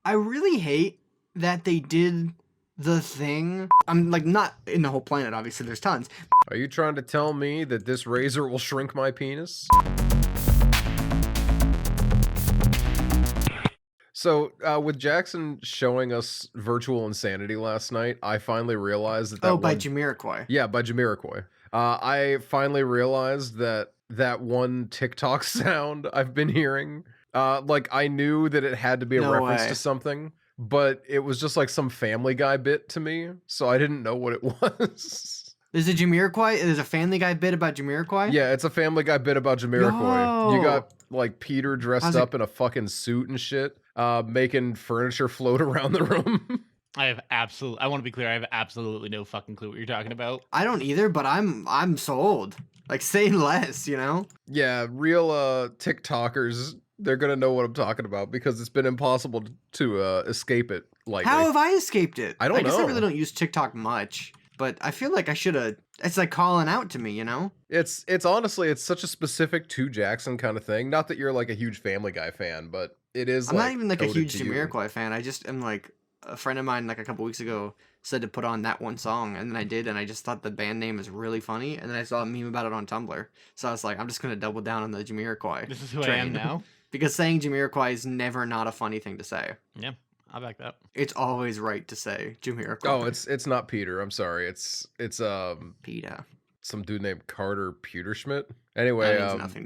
I really hate that they did the thing. I'm like not in the whole planet, obviously there's tons. Are you trying to tell me that this razor will shrink my penis? So, with Jackson showing us Virtual Insanity last night, I finally realized that by Jamiroquai. Yeah, by Jamiroquai. I finally realized that one TikTok sound I've been hearing, like, I knew that it had to be a reference to something, but it was just like some Family Guy bit to me, so I didn't know what it was. There's a Jamiroquai? There's a Family Guy bit about Jamiroquai? Yeah, it's a Family Guy bit about Jamiroquai. Yo! You got, like, Peter dressed up in a fucking suit and shit, making furniture float around the room. I want to be clear, I have absolutely no fucking clue what you're talking about. I don't either, but I'm sold. Like, say less, you know? Yeah, real TikTokers, they're gonna know what I'm talking about because it's been impossible to escape it lately. How have I escaped it? I don't know. I guess I really don't use TikTok much, but I feel like I should have. It's like calling out to me, you know? It's honestly, it's such a specific to Jackson kind of thing. Not that you're like a huge Family Guy fan, but it is. I'm not even like a huge Jamiroquai fan. I just am like, a friend of mine like a couple weeks ago said to put on that one song, and then I did, and I just thought the band name is really funny, and then I saw a meme about it on Tumblr, so I was like, I'm just gonna double down on the Jamiroquai. This is who I am now. Because saying Jamiroquai is never not a funny thing to say. Yeah, I'll back that. It's always right to say Jamiroquai. Oh, it's not Peter. I'm sorry. It's Peter. Some dude named Carter Pewterschmidt. Anyway,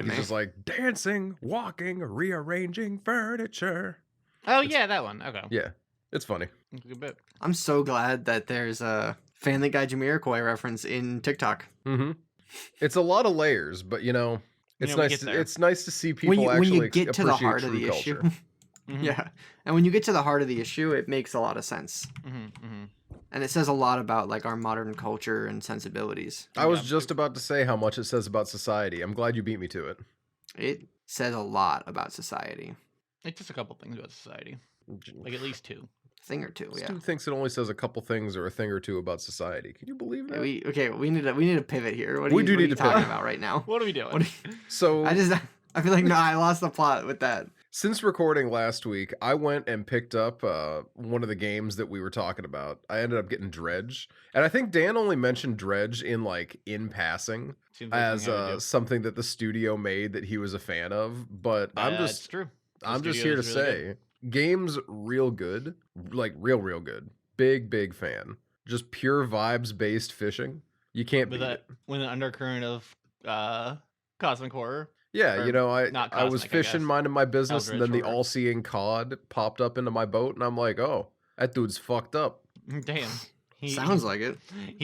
he's just like dancing, walking, rearranging furniture. Oh yeah, that one. Okay. Yeah, it's funny. It's a good bit. I'm so glad that there's a Family Guy Jamiroquai reference in TikTok. Mm-hmm. It's a lot of layers, but you know, it's nice. It's nice to see people when you actually get to the heart of the culture. issue. Mm-hmm. Yeah, and when you get to the heart of the issue, it makes a lot of sense. Mm-hmm, mm-hmm. And it says a lot about like our modern culture and sensibilities. I was just about to say how much it says about society. I'm glad you beat me to it. It says a lot about society. It's just a couple things about society, like at least two. Thing or two, this yeah. dude thinks it only says a couple things or a thing or two about society. Can you believe that? We need a pivot here. What are we you, do what need are you to talking pivot about right now? What are we doing? I feel like no, I lost the plot with that. Since recording last week, I went and picked up one of the games that we were talking about. I ended up getting Dredge, and I think Dan only mentioned Dredge in passing as something that the studio made that he was a fan of. But it's true. I'm just here to say, game's real good, like real good. Big fan. Just pure vibes based fishing. You can't beat it. With an undercurrent of cosmic horror. Yeah, you know, I was fishing, minding my business, and then the all-seeing cod popped up into my boat, and I'm like, oh, that dude's fucked up. Damn. Sounds like it.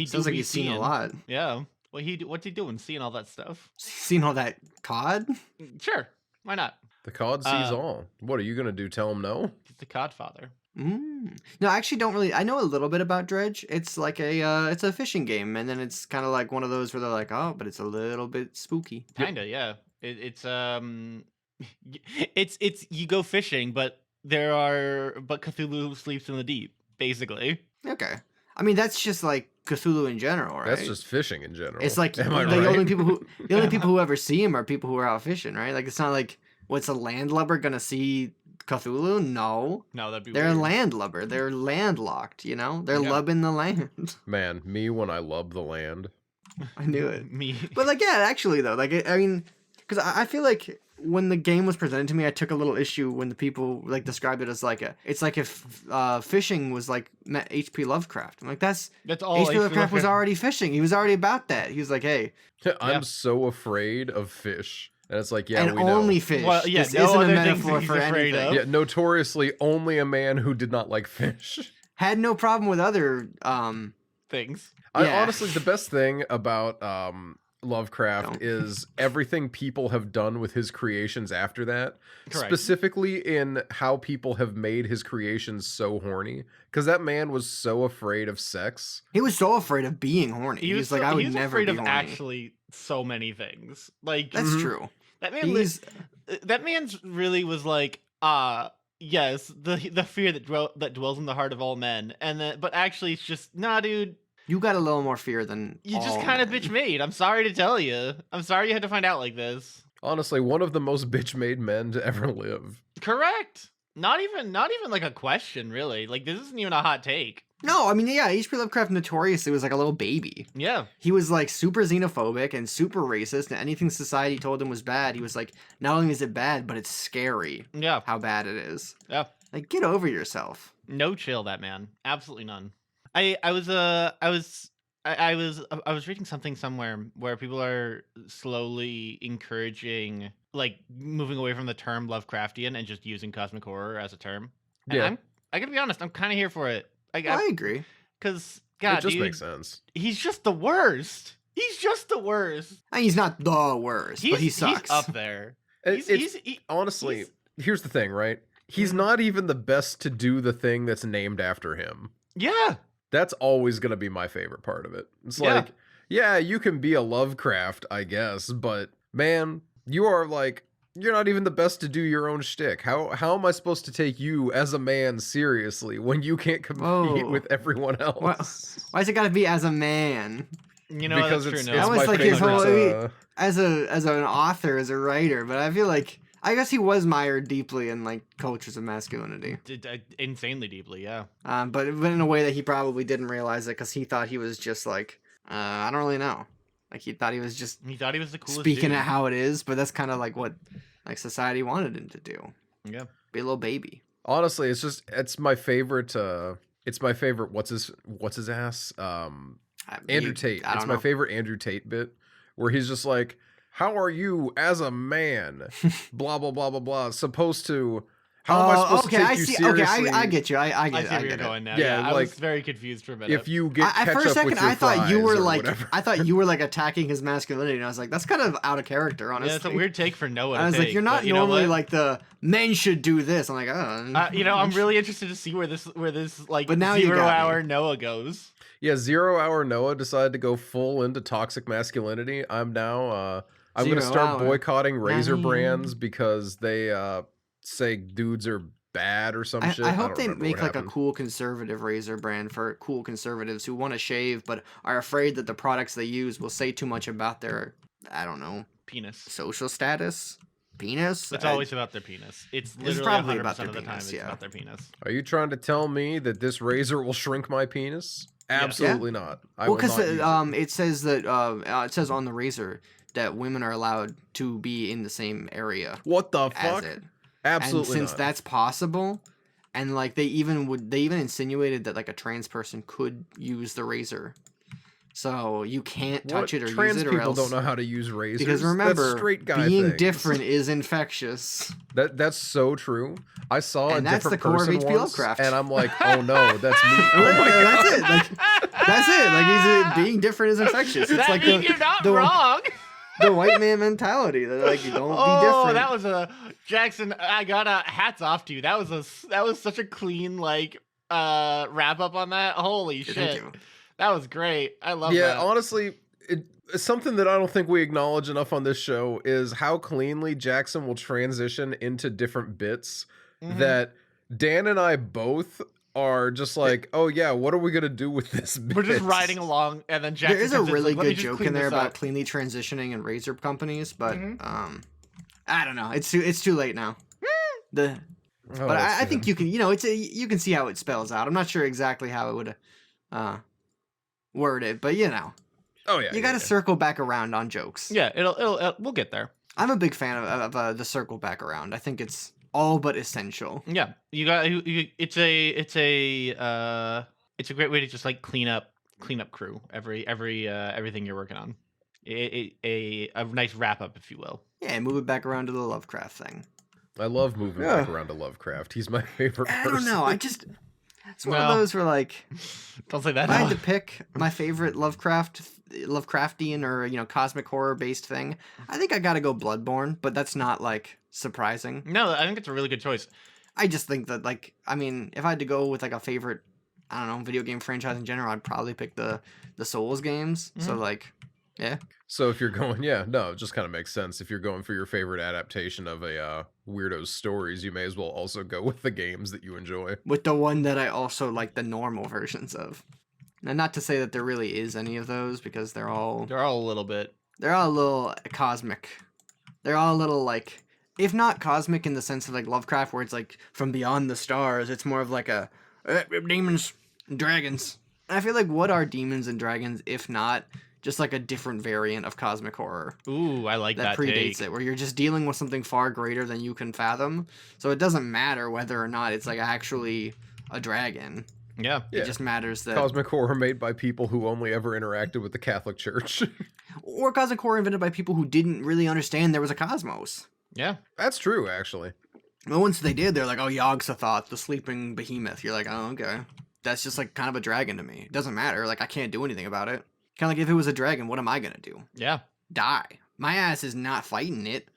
Sounds like he's seen a lot. Yeah. Well, what's he doing? Seeing all that stuff? Seen all that cod? Sure. Why not? The cod sees all. What are you gonna do? Tell him no? He's the cod father. No, I actually don't really. I know a little bit about Dredge. It's like it's a fishing game, and then it's kind of like one of those where they're like, oh, but it's a little bit spooky. Kinda, yeah. It's you go fishing, but Cthulhu sleeps in the deep, basically. Okay. I mean, that's just like Cthulhu in general, right? That's just fishing in general. It's like the only people who ever see him are people who are out fishing, right? Like it's not like what's a landlubber gonna see Cthulhu? No, that'd be they're weird. a landlubber. They're landlocked. You know, they're lubbing the land. Man, me when I love the land. I knew it. Me, but like, yeah, actually though, like I mean. Because I feel like when the game was presented to me, I took a little issue when the people like described it as like it's like if fishing was like H.P. Lovecraft. I'm like, that's all. H.P. Lovecraft was already fishing. He was already about that. He was like, hey, I'm so afraid of fish. And it's like, yeah, and we know. only fish. Well, yeah, this isn't a metaphor for anything. Yeah, notoriously only a man who did not like fish. Had no problem with other things. Honestly, the best thing about Lovecraft is everything people have done with his creations after that. Correct. Specifically in how people have made his creations so horny, because that man was so afraid of sex. He was so afraid of being horny. He was like, I would never be horny. He was afraid of actually so many things. Like that's true. That man's really was like, yes, the fear that dwells in the heart of all men, and then but actually it's just dude. You got a little more fear than you just kind of bitch made. I'm sorry to tell you. I'm sorry you had to find out like this. Honestly, one of the most bitch made men to ever live. Correct. Not even like a question, really. Like, this isn't even a hot take. No, I mean, yeah, H.P. Lovecraft notoriously was like a little baby. Yeah. He was like super xenophobic and super racist, and anything society told him was bad, he was like, not only is it bad, but it's scary. Yeah. How bad it is. Yeah. Like, get over yourself. No chill, that man. Absolutely none. I was reading something somewhere where people are slowly encouraging, like, moving away from the term Lovecraftian and just using cosmic horror as a term. And Yeah. I gotta be honest, I'm kind of here for it. I agree. Because, God, It just dude, makes sense. he's just the worst. He's just the worst. I mean, he's not the worst, but he sucks. He's up there. Honestly, here's the thing, right? He's not even the best to do the thing that's named after him. Yeah. That's always going to be my favorite part of it. It's Yeah. like, yeah, you can be a Lovecraft, I guess, but man, you're not even the best to do your own shtick. How am I supposed to take you as a man seriously when you can't compete Whoa. with everyone else? Why's it gotta be as a man? You know, Because that's true. it's No. That was my like his whole- favorite. As an author, as a writer, but I feel like I guess he was mired deeply in like cultures of masculinity. Insanely deeply, yeah. But in a way that he probably didn't realize it because he thought he was just like I don't really know. Like he thought he was just He thought he was the coolest speaking dude. it how it is, but that's kind of like what like society wanted him to do. Yeah. Be a little baby. Honestly, it's my favorite. It's my favorite. What's his ass? Andrew Tate. I It's don't my know. favorite Andrew Tate bit where he's just like, "How are you as a man? Blah blah blah blah blah. Supposed to. How am I supposed okay, to take I you see. seriously? Okay, I get you. I I get see it. where I you're get it. going now. Yeah, Yeah, I like, was very confused for a minute. If you get At ketchup first second, with your I thought you fries were or like, whatever. I thought you were like attacking his masculinity, and I was like, that's kind of out of character, honestly. yeah, it's a weird take for Noah. I was to like, take, you're not but you know normally what? like the men should do this. I'm like, oh. You know, I'm really interested to see where this like But now you 0 got me. hour Noah goes. Yeah, 0 Hour Noah decided to go full into toxic masculinity. I'm now I'm gonna 0 start Hour. boycotting razor Nani. brands because they say dudes are bad or some shit. I hope don't they remember make what like a happened. cool conservative razor brand for cool conservatives who want to shave but are afraid that the products they use will say too much about their, I don't know, Penis. social status, penis. It's always about their penis. It's literally probably 100% about their of the time penis, it's yeah. about their penis. Are you trying to tell me that this razor will shrink my penis? Absolutely not. I well, will not use it. it says that it says on the razor that women are allowed to be in the same area What the as fuck? it. Absolutely And since not. that's possible, and like they even insinuated that like a trans person could use the razor, so you can't touch it or trans use it, or people else. don't know how to use razors. Because That's remember, straight guy being things. different is infectious. That's so true. I saw And a that's different the core of person H.P. once, Lovecraft. and I'm like, oh no, that's me. Oh my god. That's it. Like, that's it. Like being different is infectious. It's That like means you're not the, wrong. the white man mentality. That like you don't be Oh, different. that was a Jackson. I got hats off to you. That was such a clean like wrap up on that. Holy Thank shit, you. that was great. I love Yeah, that. honestly, something that I don't think we acknowledge enough on this show is how cleanly Jackson will transition into different bits Mhm. that Dan and I both are just like, oh yeah, what are we gonna do with this bit? We're just riding along, and then Jackson There is a comes in, really like, "Let me good just joke clean in there this about up." cleanly transitioning in razor companies, but Mhm. I don't know. It's too late now. Oh, But I think you can, you can see how it spells out. I'm not sure exactly how it would word it, but Oh yeah, you got to yeah. circle back around on jokes. Yeah, we'll get there. I'm a big fan of the circle back around. I think it's all but essential. Yeah, it's a great way to just like clean up crew everything you're working on. A nice wrap up, if you will. Yeah, move it back around to the Lovecraft thing. I love moving Yeah. back around to Lovecraft. He's my favorite I person. don't know. It's one Well, of those where like Don't say that. if I had now. to pick my favorite Lovecraftian or cosmic horror based thing, I think I got to go Bloodborne. But that's not like surprising. No, I think it's a really good choice. I just think that if I had to go with like a favorite, I don't know, video game franchise in general, I'd probably pick the Souls games. So like, yeah. So if you're going, it just kind of makes sense. If you're going for your favorite adaptation of a weirdo's stories, you may as well also go with the games that you enjoy. With the one that I also like the normal versions of. And not to say that there really is any of those because they're all They're all a little bit. a little cosmic. They're all a little like if not cosmic in the sense of like Lovecraft, where it's like from beyond the stars. It's more of like a demons, and dragons. And I feel like what are demons and dragons if not just like a different variant of cosmic horror? Ooh, I like that predates take. it, where you're just dealing with something far greater than you can fathom. So it doesn't matter whether or not it's like actually a dragon. Yeah. It just matters that cosmic horror made by people who only ever interacted with the Catholic Church. or cosmic horror invented by people who didn't really understand there was a cosmos. Yeah. That's true, actually. But once they did, they're like, oh, Yog-Sothoth, the sleeping behemoth. You're like, oh, okay. That's just like kind of a dragon to me. It doesn't matter. Like, I can't do anything about it. Kind of like if it was a dragon, what am I going to do? Yeah. Die. My ass is not fighting it.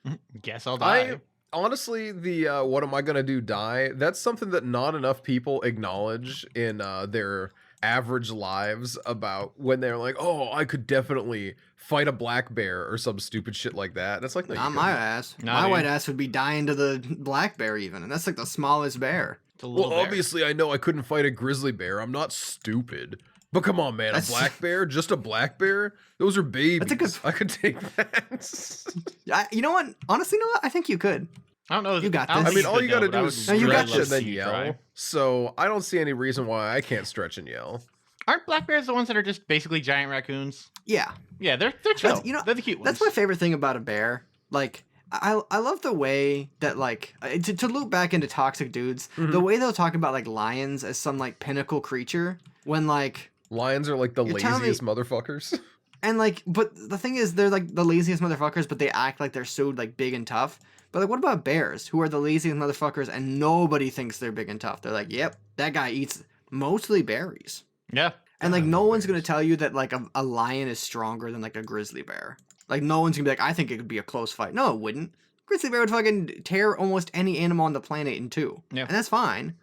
Guess I'll die. Honestly, the what am I gonna do die, that's something that not enough people acknowledge in their average lives, about when they're like, oh, I could definitely fight a black bear or some stupid shit like that. And it's like, no, Not my ass. Nah, my dude. white ass would be dying to the black bear even. And that's like the smallest bear. It's a little Well, bear. obviously I know I couldn't fight a grizzly bear. I'm not stupid. But come on, man, That's- a black bear? Just a black bear? Those are babies. That's a good- I could take that. You know what? Honestly, you know what? I think you could. I don't know. You got I don't this. I mean, think all you you gotta could, though, do but is I would you got stretch really and this. love then to see you yell. try. So I don't see any reason why I can't stretch and yell. Aren't black bears the ones that are just basically giant raccoons? Yeah. Yeah, they're chill. That's- you know, they're the cute ones. That's my favorite thing about a bear. Like, I love the way that, like, to loop back into Toxic Dudes, the way they'll talk about, like, lions as some, like, pinnacle creature, when, like, Lions are like the You're telling me- laziest motherfuckers. and, like, but the thing is, they're, like, the laziest motherfuckers, but they act like they're so, like, big and tough. But, like, what about bears, who are the laziest motherfuckers, and nobody thinks they're big and tough? They're like, yep, that guy eats mostly berries. Yeah. And, like, God, no one's bears. gonna tell you that, like, a lion is stronger than, like, a grizzly bear. Like, no one's gonna be like, I think it could be a close fight. No, it wouldn't. Grizzly bear would fucking tear almost any animal on the planet in two. Yeah. And that's fine.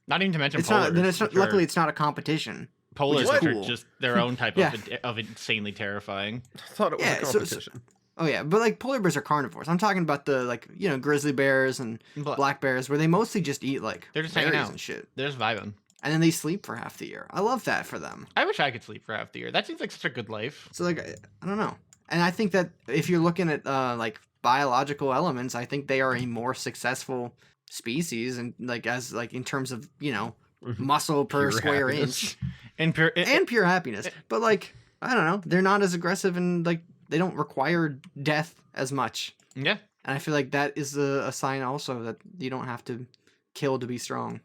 Not even to mention It's polars. not, then it's not, which are- luckily it's not a competition. polars, which is which cool. are just their own type Yeah. of insanely terrifying. I thought it was Yeah, a so- competition. Oh yeah, but like polar bears are carnivores. I'm talking about the like, you know, grizzly bears and black bears where they mostly just eat like They're just hanging berries out. and shit. They're just vibing. And then they sleep for half the year. I love that for them. I wish I could sleep for half the year. That seems like such a good life. So like I don't know. And I think that if you're looking at like biological elements, I think they are a more successful species and like as like in terms of, you know, muscle per Pure square happiness. inch And pure and pure happiness. But like I don't know, they're not as aggressive and like they don't require death as much. yeah. And I feel like that is a sign also that you don't have to kill to be strong.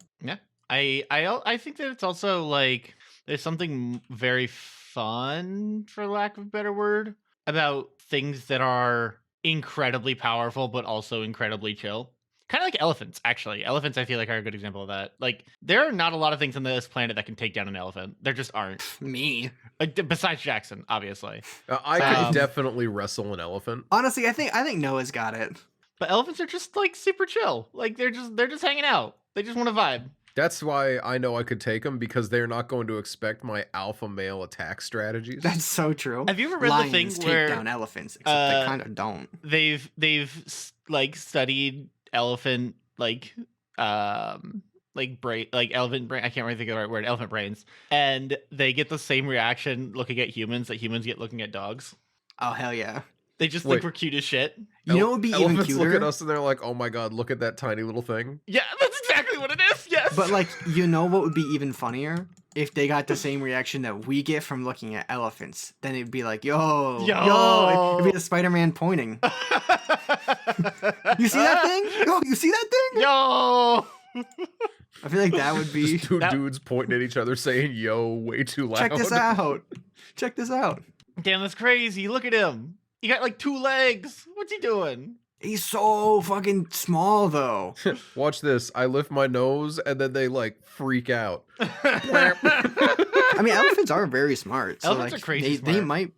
I think that it's also like there's something very fun, for lack of a better word, about things that are incredibly powerful but also incredibly chill. Kind of like elephants, actually. Elephants, I feel like, are a good example of that. Like, there are not a lot of things on this planet that can take down an elephant. There just aren't. Me. Besides Jackson, obviously. I could Um, definitely wrestle an elephant. Honestly, I think Noah's got it. But elephants are just like super chill. Like they're just hanging out. They just want to vibe. That's why I know I could take them, because they're not going to expect my alpha male attack strategies. That's so true. Have you ever read Lions the thing take where down elephants, except they kind of don't. they've like studied elephant like elephant brain, I can't really think of the right word, elephant brains, and they get the same reaction looking at humans that humans get looking at dogs. Oh hell yeah! They just Wait. think we're cute as shit. You know what would be even Elephants cuter? look at us and they're like, "Oh my god, look at that tiny little thing." Yeah, that's exactly what it is. Yes. But like, you know what would be even funnier? If they got the same reaction that we get from looking at elephants, then it'd be like, yo, Yo. it'd be the Spider-Man pointing. You see that thing? Yo, you see that thing? Yo. I feel like that would be. Just two That- dudes pointing at each other saying, "Yo," way too loud. Check this out. Check this out. Damn, that's crazy. Look at him. He got like 2 legs. What's he doing? He's so fucking small though. Watch this. I lift my nose and then they like freak out. I mean, elephants are very smart. So Elephants like, are crazy They smart.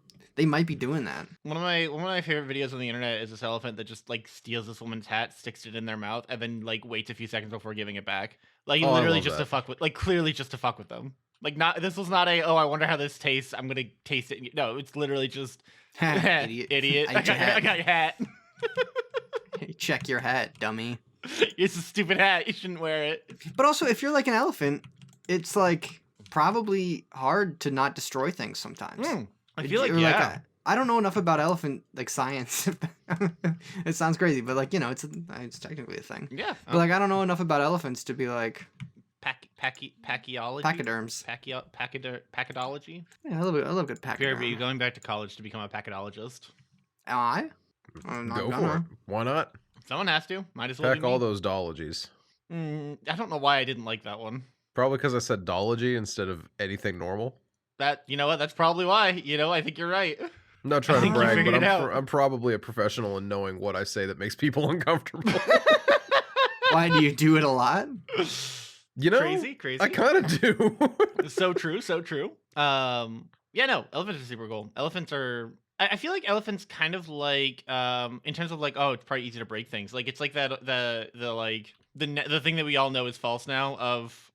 might be doing that. One of my favorite videos on the internet is this elephant that just like steals this woman's hat, sticks it in their mouth, and then like waits a few seconds before giving it back. Like Oh, I literally love just that. to fuck with, like clearly just to fuck with them. Like not this was not a I wonder how this tastes. I'm gonna taste it. No, it's literally just Idiot. idiot. I ate your I got your hat. Hey, check your hat, dummy. It's a stupid hat. You shouldn't wear it. But also, if you're like an elephant, it's like probably hard to not destroy things sometimes. I feel like Or, yeah. I don't know enough about elephant like science. It sounds crazy, but like it's technically a thing. Yeah. But like I don't know enough about elephants to be like Pachyology. pachyderms. Pachyology. Yeah, I love good Are you pachyderm. going back to college to become a pachyologist? Am I? I'm not Go gonna. for it. Why not? Someone has to. Might as well. Pack be me. all those dologies. I don't know why I didn't like that one. Probably because I said dology instead of anything normal. That you know what? That's probably why. I think you're right. I'm not trying to think you brag, figured but it out. I'm probably a professional in knowing what I say that makes people uncomfortable. Why do you do it a lot? You know, Crazy. I kind of do. So true. Yeah, no, elephants are super cool. Elephants are. I feel like elephants kind of like, in terms of like, oh, it's probably easy to break things. Like it's like that the thing that we all know is false now of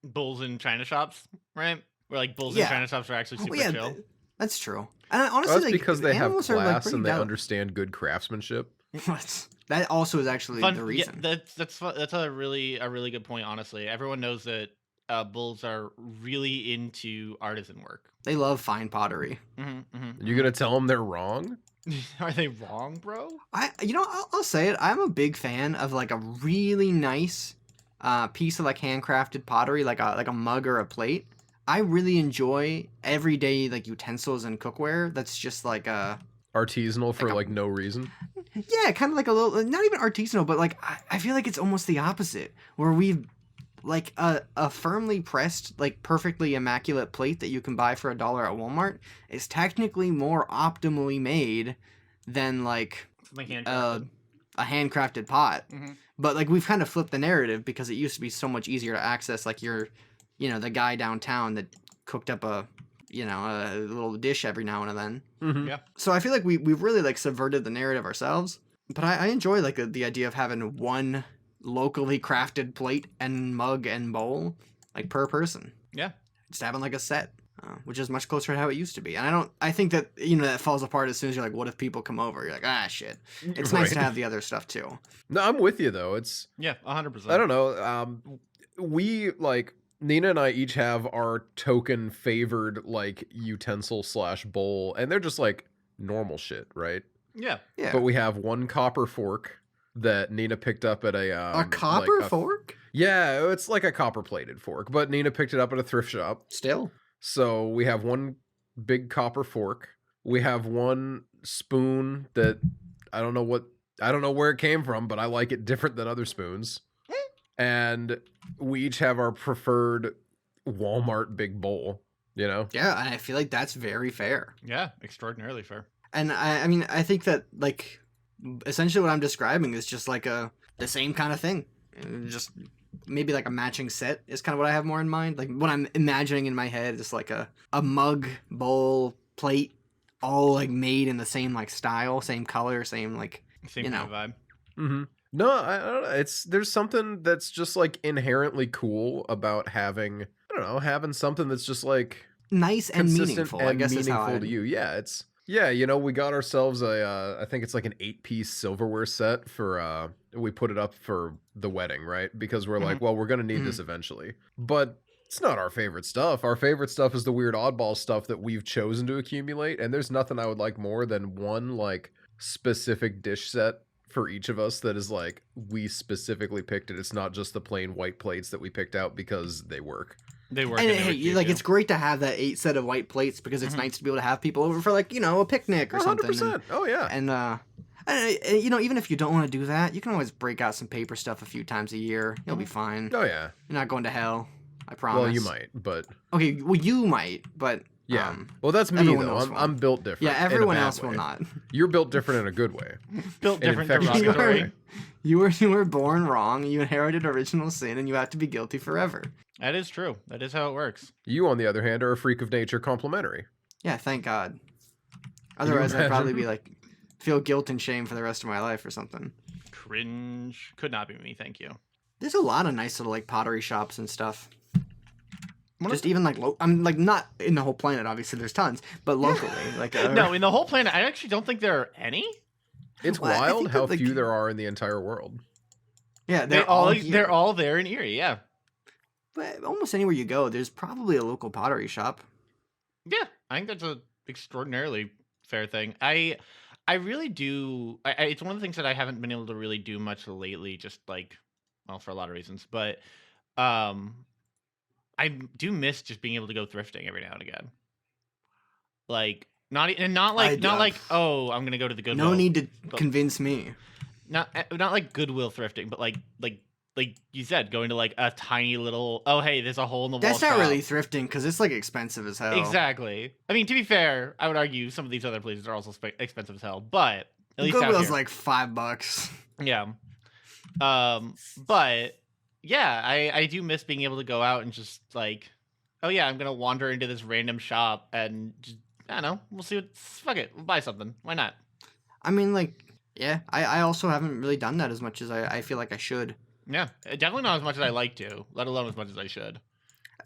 bulls in China shops, right? Where like bulls in China shops are actually super chill. That's true. And honestly, That's like, because they have animals are, like, class pretty and they down. understand good craftsmanship. That also is actually the reason. Yeah, that's a really good point. Honestly, everyone knows that bulls are really into artisan work. They love fine pottery. You gonna tell them they're wrong? Are they wrong, bro? I'll say it. I'm a big fan of like a really nice piece of like handcrafted pottery, like a mug or a plate. I really enjoy everyday like utensils and cookware. That's just like a artisanal for like no reason. Yeah, kind of like a little, not even artisanal, but like I feel like it's almost the opposite, where we've like a firmly pressed, like perfectly immaculate plate that you can buy for $1 at Walmart is technically more optimally made than like a handcrafted pot. But like we've kind of flipped the narrative because it used to be so much easier to access. Like the guy downtown that cooked up a little dish every now and then. Yeah. So I feel like we've really like subverted the narrative ourselves. But I enjoy like the idea of having one locally crafted plate and mug and bowl like per person. Yeah. Just having like a set, which is much closer to how it used to be. And I think that that falls apart as soon as you're like, what if people come over? You're like, shit. It's nice to have the other stuff too. No, I'm with you though. It's 100%. I don't know. We like Nina and I each have our token favored like utensil / bowl, and they're just like normal shit, right? Yeah. But we have one copper fork that Nina picked up at a copper fork? Yeah, it's like a copper plated fork, but Nina picked it up at a thrift shop. Still. So we have one big copper fork. We have one spoon that I don't know where it came from, but I like it different than other spoons. And we each have our preferred Walmart big bowl, Yeah, and I feel like that's very fair. Yeah, extraordinarily fair. And I mean, I think that like essentially what I'm describing is just like the same kind of thing. Just maybe like a matching set is kind of what I have more in mind. Like what I'm imagining in my head is like a mug, bowl, plate, all like made in the same like style, same color, same like kind of vibe. Mm-hmm. No, I don't know. There's something that's just like inherently cool about having something that's just like nice and meaningful. I guess is how to you. Yeah, we got ourselves I think it's like an 8-piece silverware set for we put it up for the wedding, right? Because we're like, well, we're gonna need this eventually. But it's not our favorite stuff. Our favorite stuff is the weird oddball stuff that we've chosen to accumulate, and there's nothing I would like more than one like specific dish set for each of us that is like we specifically picked it. It's not just the plain white plates that we picked out because they work. They work. And hey, like it's great to have that 8 set of white plates because it's nice to be able to have people over for like a picnic or 100%. Something. Oh yeah. And even if you don't want to do that, you can always break out some paper stuff a few times a year. You'll be fine. Oh yeah. You're not going to hell. I promise. Well, you might, but okay. Well, you might, but yeah. Well, that's me though. I'm built different. Yeah, everyone else will not. You're built different in a good way. Built different. Derogatory. You were born wrong. You inherited original sin, and you have to be guilty forever. That is true. That is how it works. You, on the other hand, are a freak of nature complimentary. Yeah, thank God. Otherwise, I'd probably be like feel guilt and shame for the rest of my life or something. Cringe. Could not be me. Thank you. There's a lot of nice little like pottery shops and stuff. Just even like I'm like not in the whole planet. Obviously, there's tons, but locally, like no, in the whole planet, I actually don't think there are any. It's wild how few there are in the entire world. Yeah, they're all there in Erie. Yeah, but almost anywhere you go, there's probably a local pottery shop. Yeah, I think that's a extraordinarily fair thing. I really do. It's one of the things that I haven't been able to really do much lately. Just like, well, for a lot of reasons, but um, I do miss just being able to go thrifting every now and again. Like not like oh I'm gonna go to the Goodwill. No need to convince me. Not like Goodwill thrifting, but like you said, going to like a tiny little hey, there's a hole in the wall. That's not shop. really thrifting because it's like expensive as hell. Exactly. I mean, to be fair, I would argue some of these other places are also expensive as hell, but at least Goodwill's like $5. Yeah. But yeah, I do miss being able to go out and just like, oh yeah, I'm gonna wander into this random shop and just, I don't know, we'll see what. Fuck it, we'll buy something. Why not? I mean, like, yeah, I also haven't really done that as much as I feel like I should. Yeah, definitely not as much as I like to, let alone as much as I should.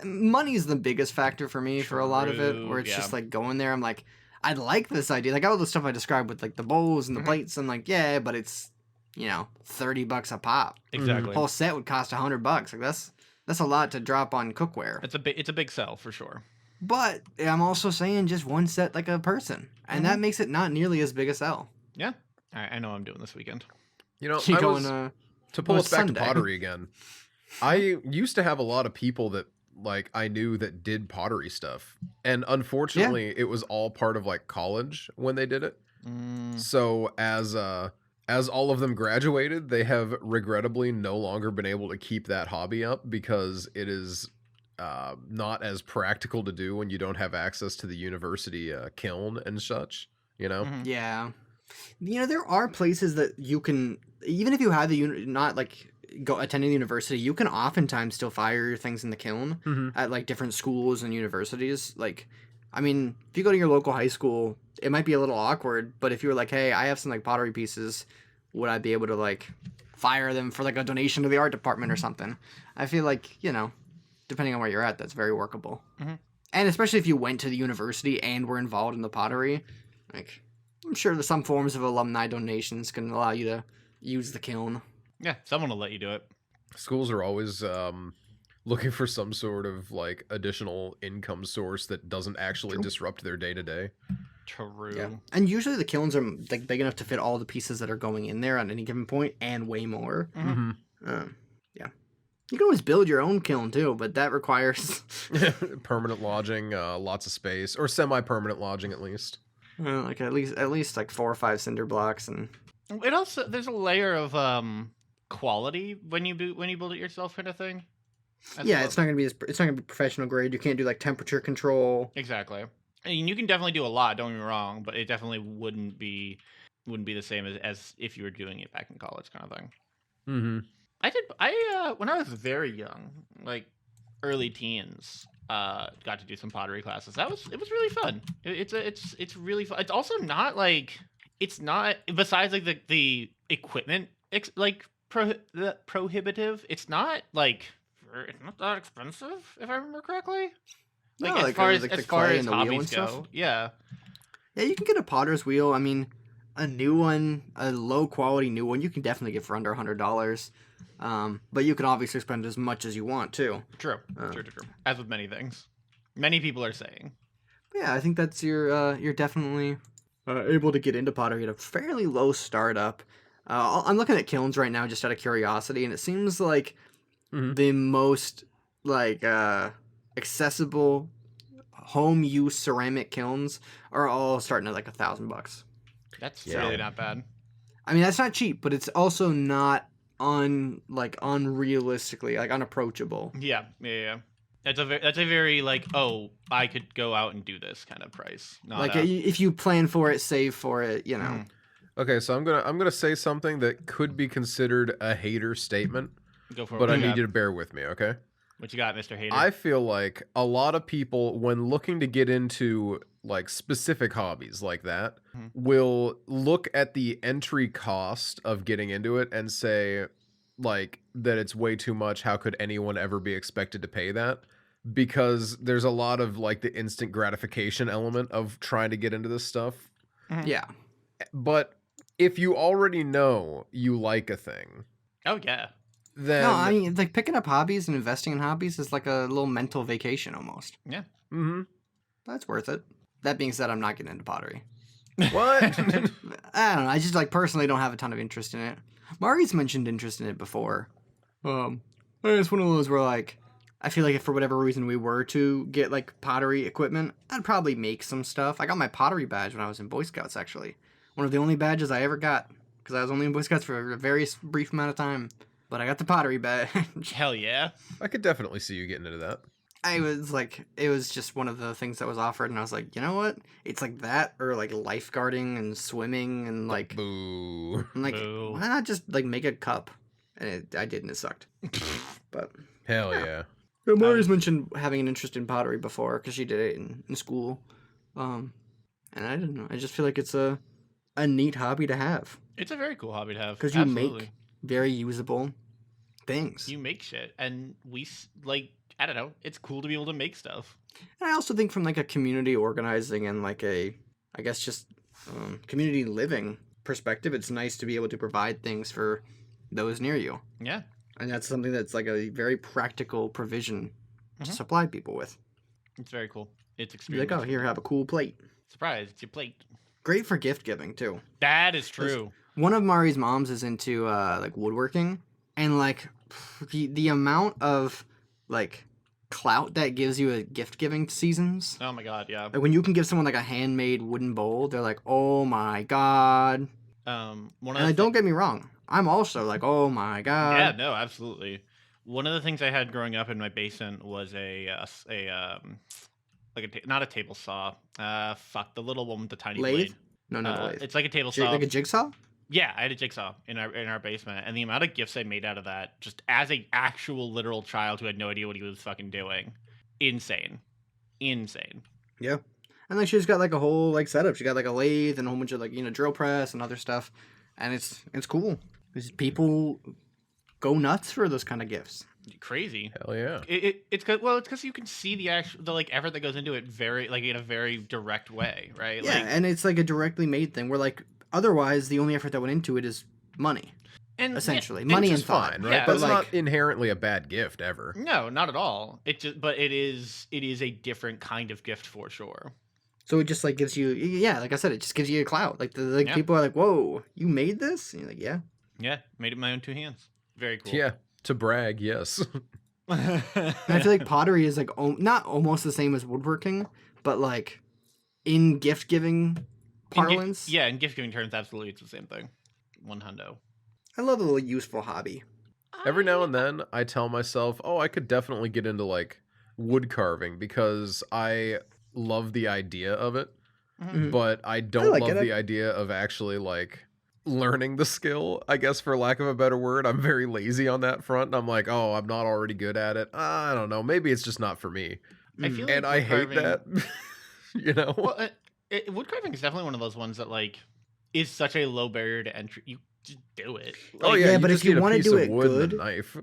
Money's the biggest factor for me for a lot of it, where it's just like going there. I'm like, I like this idea, like all the stuff I described with like the bowls and the plates. I'm like, yeah, but it's $30 a pop. Exactly. Whole set would cost $100. Like that's a lot to drop on cookware. It's a big sell for sure. But I'm also saying just one set like a person, and that makes it not nearly as big a sell. Yeah, I know what I'm doing this weekend. To pull us back to pottery again, I used to have a lot of people that like I knew that did pottery stuff, and unfortunately it was all part of like college when they did it. So as all of them graduated, they have regrettably no longer been able to keep that hobby up because it is not as practical to do when you don't have access to the university kiln and such, Yeah. There are places that you can, even if you have not like go attending the university, you can oftentimes still fire your things in the kiln at like different schools and universities. Like, I mean, if you go to your local high school, it might be a little awkward, but if you were like, hey, I have some like pottery pieces, would I be able to like fire them for like a donation to the art department or something? I feel like, depending on where you're at, that's very workable. And especially if you went to the university and were involved in the pottery, like, I'm sure that some forms of alumni donations can allow you to use the kiln. Yeah, someone will let you do it. Schools are always looking for some sort of like additional income source that doesn't actually disrupt their day-to-day. True. Yeah. And usually the kilns are like big enough to fit all the pieces that are going in there at any given point and way more. Yeah. You can always build your own kiln too, but that requires permanent lodging, lots of space, or semi-permanent lodging at least. Like at least like 4 or 5 cinder blocks, and it also there's a layer of quality when you build it yourself, kind of thing. It's not gonna be professional grade. You can't do like temperature control. Exactly. I mean, you can definitely do a lot. Don't get me wrong, but it definitely wouldn't be the same as if you were doing it back in college, kind of thing. I when I was very young, like early teens, got to do some pottery classes. It was really fun. It's really fun. It's also not like, it's not, besides like the equipment prohibitive, it's not like, it's not that expensive if I remember correctly. Like, no, as far as hobbies go. Yeah, you can get a potter's wheel. I mean, a new one, a low quality new one, you can definitely get for under $100. But you can obviously spend as much as you want too. True. As with many things, many people are saying. Yeah, I think that's you're definitely able to get into pottery at a fairly low startup. I'm looking at kilns right now just out of curiosity, and it seems like the most like accessible home use ceramic kilns are all starting at like $1,000. That's really not bad. I mean, that's not cheap, but it's also not unrealistically like unapproachable. Yeah. That's a very like, oh, I could go out and do this kind of price. If you plan for it, save for it, Okay, so I'm gonna say something that could be considered a hater statement. Go for it. But I need you to bear with me, okay? What you got, Mr. Hater? I feel like a lot of people, when looking to get into like specific hobbies like that, will look at the entry cost of getting into it and say like that it's way too much. How could anyone ever be expected to pay that? Because there's a lot of like the instant gratification element of trying to get into this stuff. Yeah. But if you already know you like a thing. Oh, yeah. Then... No, I mean, like picking up hobbies and investing in hobbies is like a little mental vacation almost. Yeah. That's worth it. That being said, I'm not getting into pottery. What? I don't know. I just like personally don't have a ton of interest in it. Mari's mentioned interest in it before. It's one of those where like I feel like if for whatever reason we were to get like pottery equipment, I'd probably make some stuff. I got my pottery badge when I was in Boy Scouts, actually. One of the only badges I ever got, because I was only in Boy Scouts for a very brief amount of time. But I got the pottery badge. Hell yeah. I could definitely see you getting into that. It was just one of the things that was offered, and I was like, you know what? It's like that, or like lifeguarding and swimming, and like, Boo. I'm like, Boo. why not just like make a cup? And I did, and it sucked. But Hell yeah. Mari's mentioned having an interest in pottery before because she did it in school, and I don't know. I just feel like it's a neat hobby to have It's a very cool hobby to have. because you Absolutely. make very usable things. You make shit, and like, I don't know. It's cool to be able to make stuff. And I also think from like a community organizing and like I guess just community living perspective, it's nice to be able to provide things for those near you. Yeah. And that's something that's like a very practical provision to Mhm. supply people with. It's very cool. It's Be extremely like, oh, here, have a cool plate. Surprise, it's your plate. Great for gift giving too. That is true. One of Mari's moms is into like woodworking, and like the amount of like clout that gives you at gift giving seasons. Oh my god, yeah. Like when you can give someone like a handmade wooden bowl, they're like, "Oh my god!" One of And like, don't get me wrong, I'm also like, "Oh my god!" yeah, no, absolutely. One of the things I had growing up in my basement was not a table saw. The little one with the tiny Lathe? blade. No, not a lathe. It's like a table saw. Like a jigsaw. Yeah, I had a jigsaw in our basement, and the amount of gifts I made out of that, just as a actual literal child who had no idea what he was fucking doing, insane. Yeah. And like she's got like a whole like setup. She got like a lathe and a whole bunch of like drill press and other stuff, and it's cool because people go nuts for those kind of gifts. Crazy. Hell yeah. It's because you can see the effort that goes into it very in a very direct way, right? Yeah, and it's like a directly made thing where like otherwise the only effort that went into it is money, and essentially yeah, money Which and is thought. fine, right? Yeah, That's but not like inherently a bad gift ever. no, not at all. It is a different kind of gift for sure. so it just like gives you like I said, it just gives you a clout. Like Yeah. people are like, "Whoa, you made this?" And you're like, "Yeah." Yeah, made it with my own two hands. Very cool. Yeah. To brag, yes. And I feel like pottery is like not almost the same as woodworking, but like in gift giving parlance. in gift giving terms, absolutely, it's the same thing. One hundo. I love a little useful hobby. Every now and then I tell myself, oh, I could definitely get into like wood carving because I love the idea of it, Mhm. but I don't like love it. the idea of actually like learning the skill, I guess, for lack of a better word. I'm very lazy on that front. I'm like, oh, I'm not already good at it. I don't know. Maybe it's just not for me. I feel And I like hate that. You know? Well, wood carving is definitely one of those ones that like is such a low barrier to entry. You just do it. Oh Like, yeah, Yeah, but just if you need a wanna piece do of it wood and a good- knife.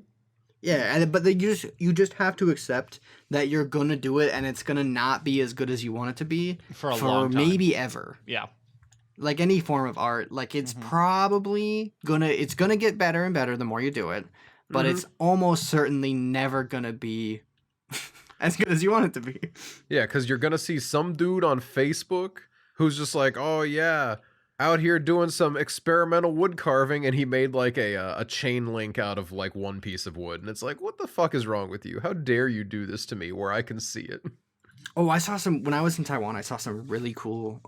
Yeah, but you just have to accept that you're gonna do it, and it's gonna not be as good as you want it to be for a long time. maybe ever. Yeah. Like any form of art, like it's Mhm. probably gonna get better and better the more you do it, but Mhm. it's almost certainly never gonna be as good as you want it to be. Yeah, because you're gonna see some dude on Facebook who's just like, oh yeah, out here doing some experimental wood carving, and he made like a chain link out of like one piece of wood, and it's like, what the fuck is wrong with you? How dare you do this to me where I can see it? Oh, I saw some when I was in Taiwan. I saw some really cool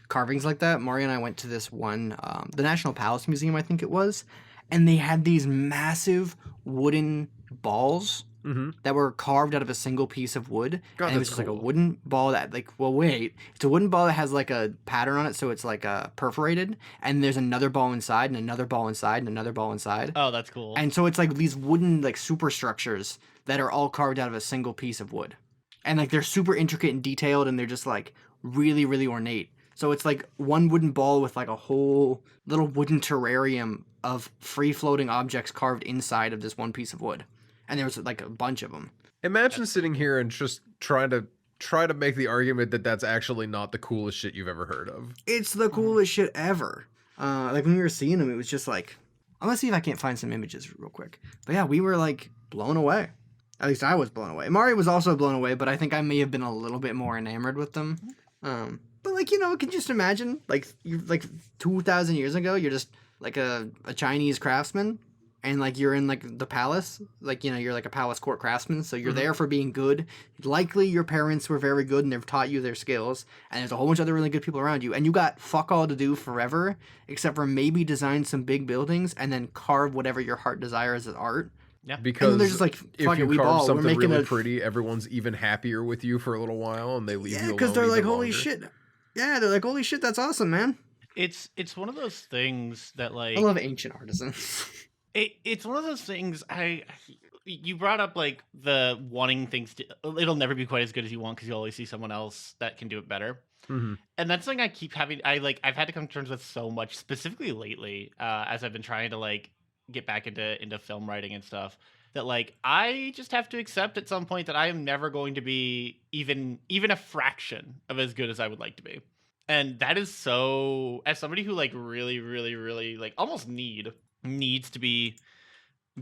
carvings like that. Mari and I went to this one, the National Palace Museum, I think it was, and they had these massive wooden balls Mm-hmm. that were carved out of a single piece of wood. God, And it was that's just like a cool. wooden ball that it's a wooden ball that has like a pattern on it, so it's like perforated, and there's another ball inside and another ball inside and another ball inside. Oh, that's cool. And so it's like these wooden like superstructures that are all carved out of a single piece of wood. And like they're super intricate and detailed, and they're just like really, really ornate. So it's like one wooden ball with like a whole little wooden terrarium of free floating objects carved inside of this one piece of wood. And there was like a bunch of them. Imagine sitting here and just trying to make the argument that that's actually not the coolest shit you've ever heard of. It's the coolest shit ever. Like when we were seeing them, it was just like, I'm gonna see if I can't find some images real quick. But yeah, we were like blown away. At least I was blown away. Mari was also blown away, but I think I may have been a little bit more enamored with them. But But like, you know, can you just imagine like you like 2,000 years ago, you're just like a Chinese craftsman, and like you're in like the palace, like, you know, you're like a palace court craftsman, so you're there for being good. Likely your parents were very good and they've taught you their skills, and there's a whole bunch of other really good people around you, and you got fuck all to do forever except for maybe design some big buildings and then carve whatever your heart desires as art. Yeah. Because they're just like, if you we carve ball. We're something making really pretty, everyone's even happier with you for a little while, and they leave you alone. Because they're like, even holy longer. shit. Yeah, they're like, holy shit, that's awesome, man. It's one of those things that like I love ancient artisans. it's one of those things you brought up like the wanting things to it'll never be quite as good as you want because you always see someone else that can do it better. And that's something I keep having. I've had to come to terms with so much, specifically lately, as I've been trying to like get back into film writing and stuff. That like I just have to accept at some point that I am never going to be even a fraction of as good as I would like to be. And that is so, as somebody who like really, really, really like almost needs to be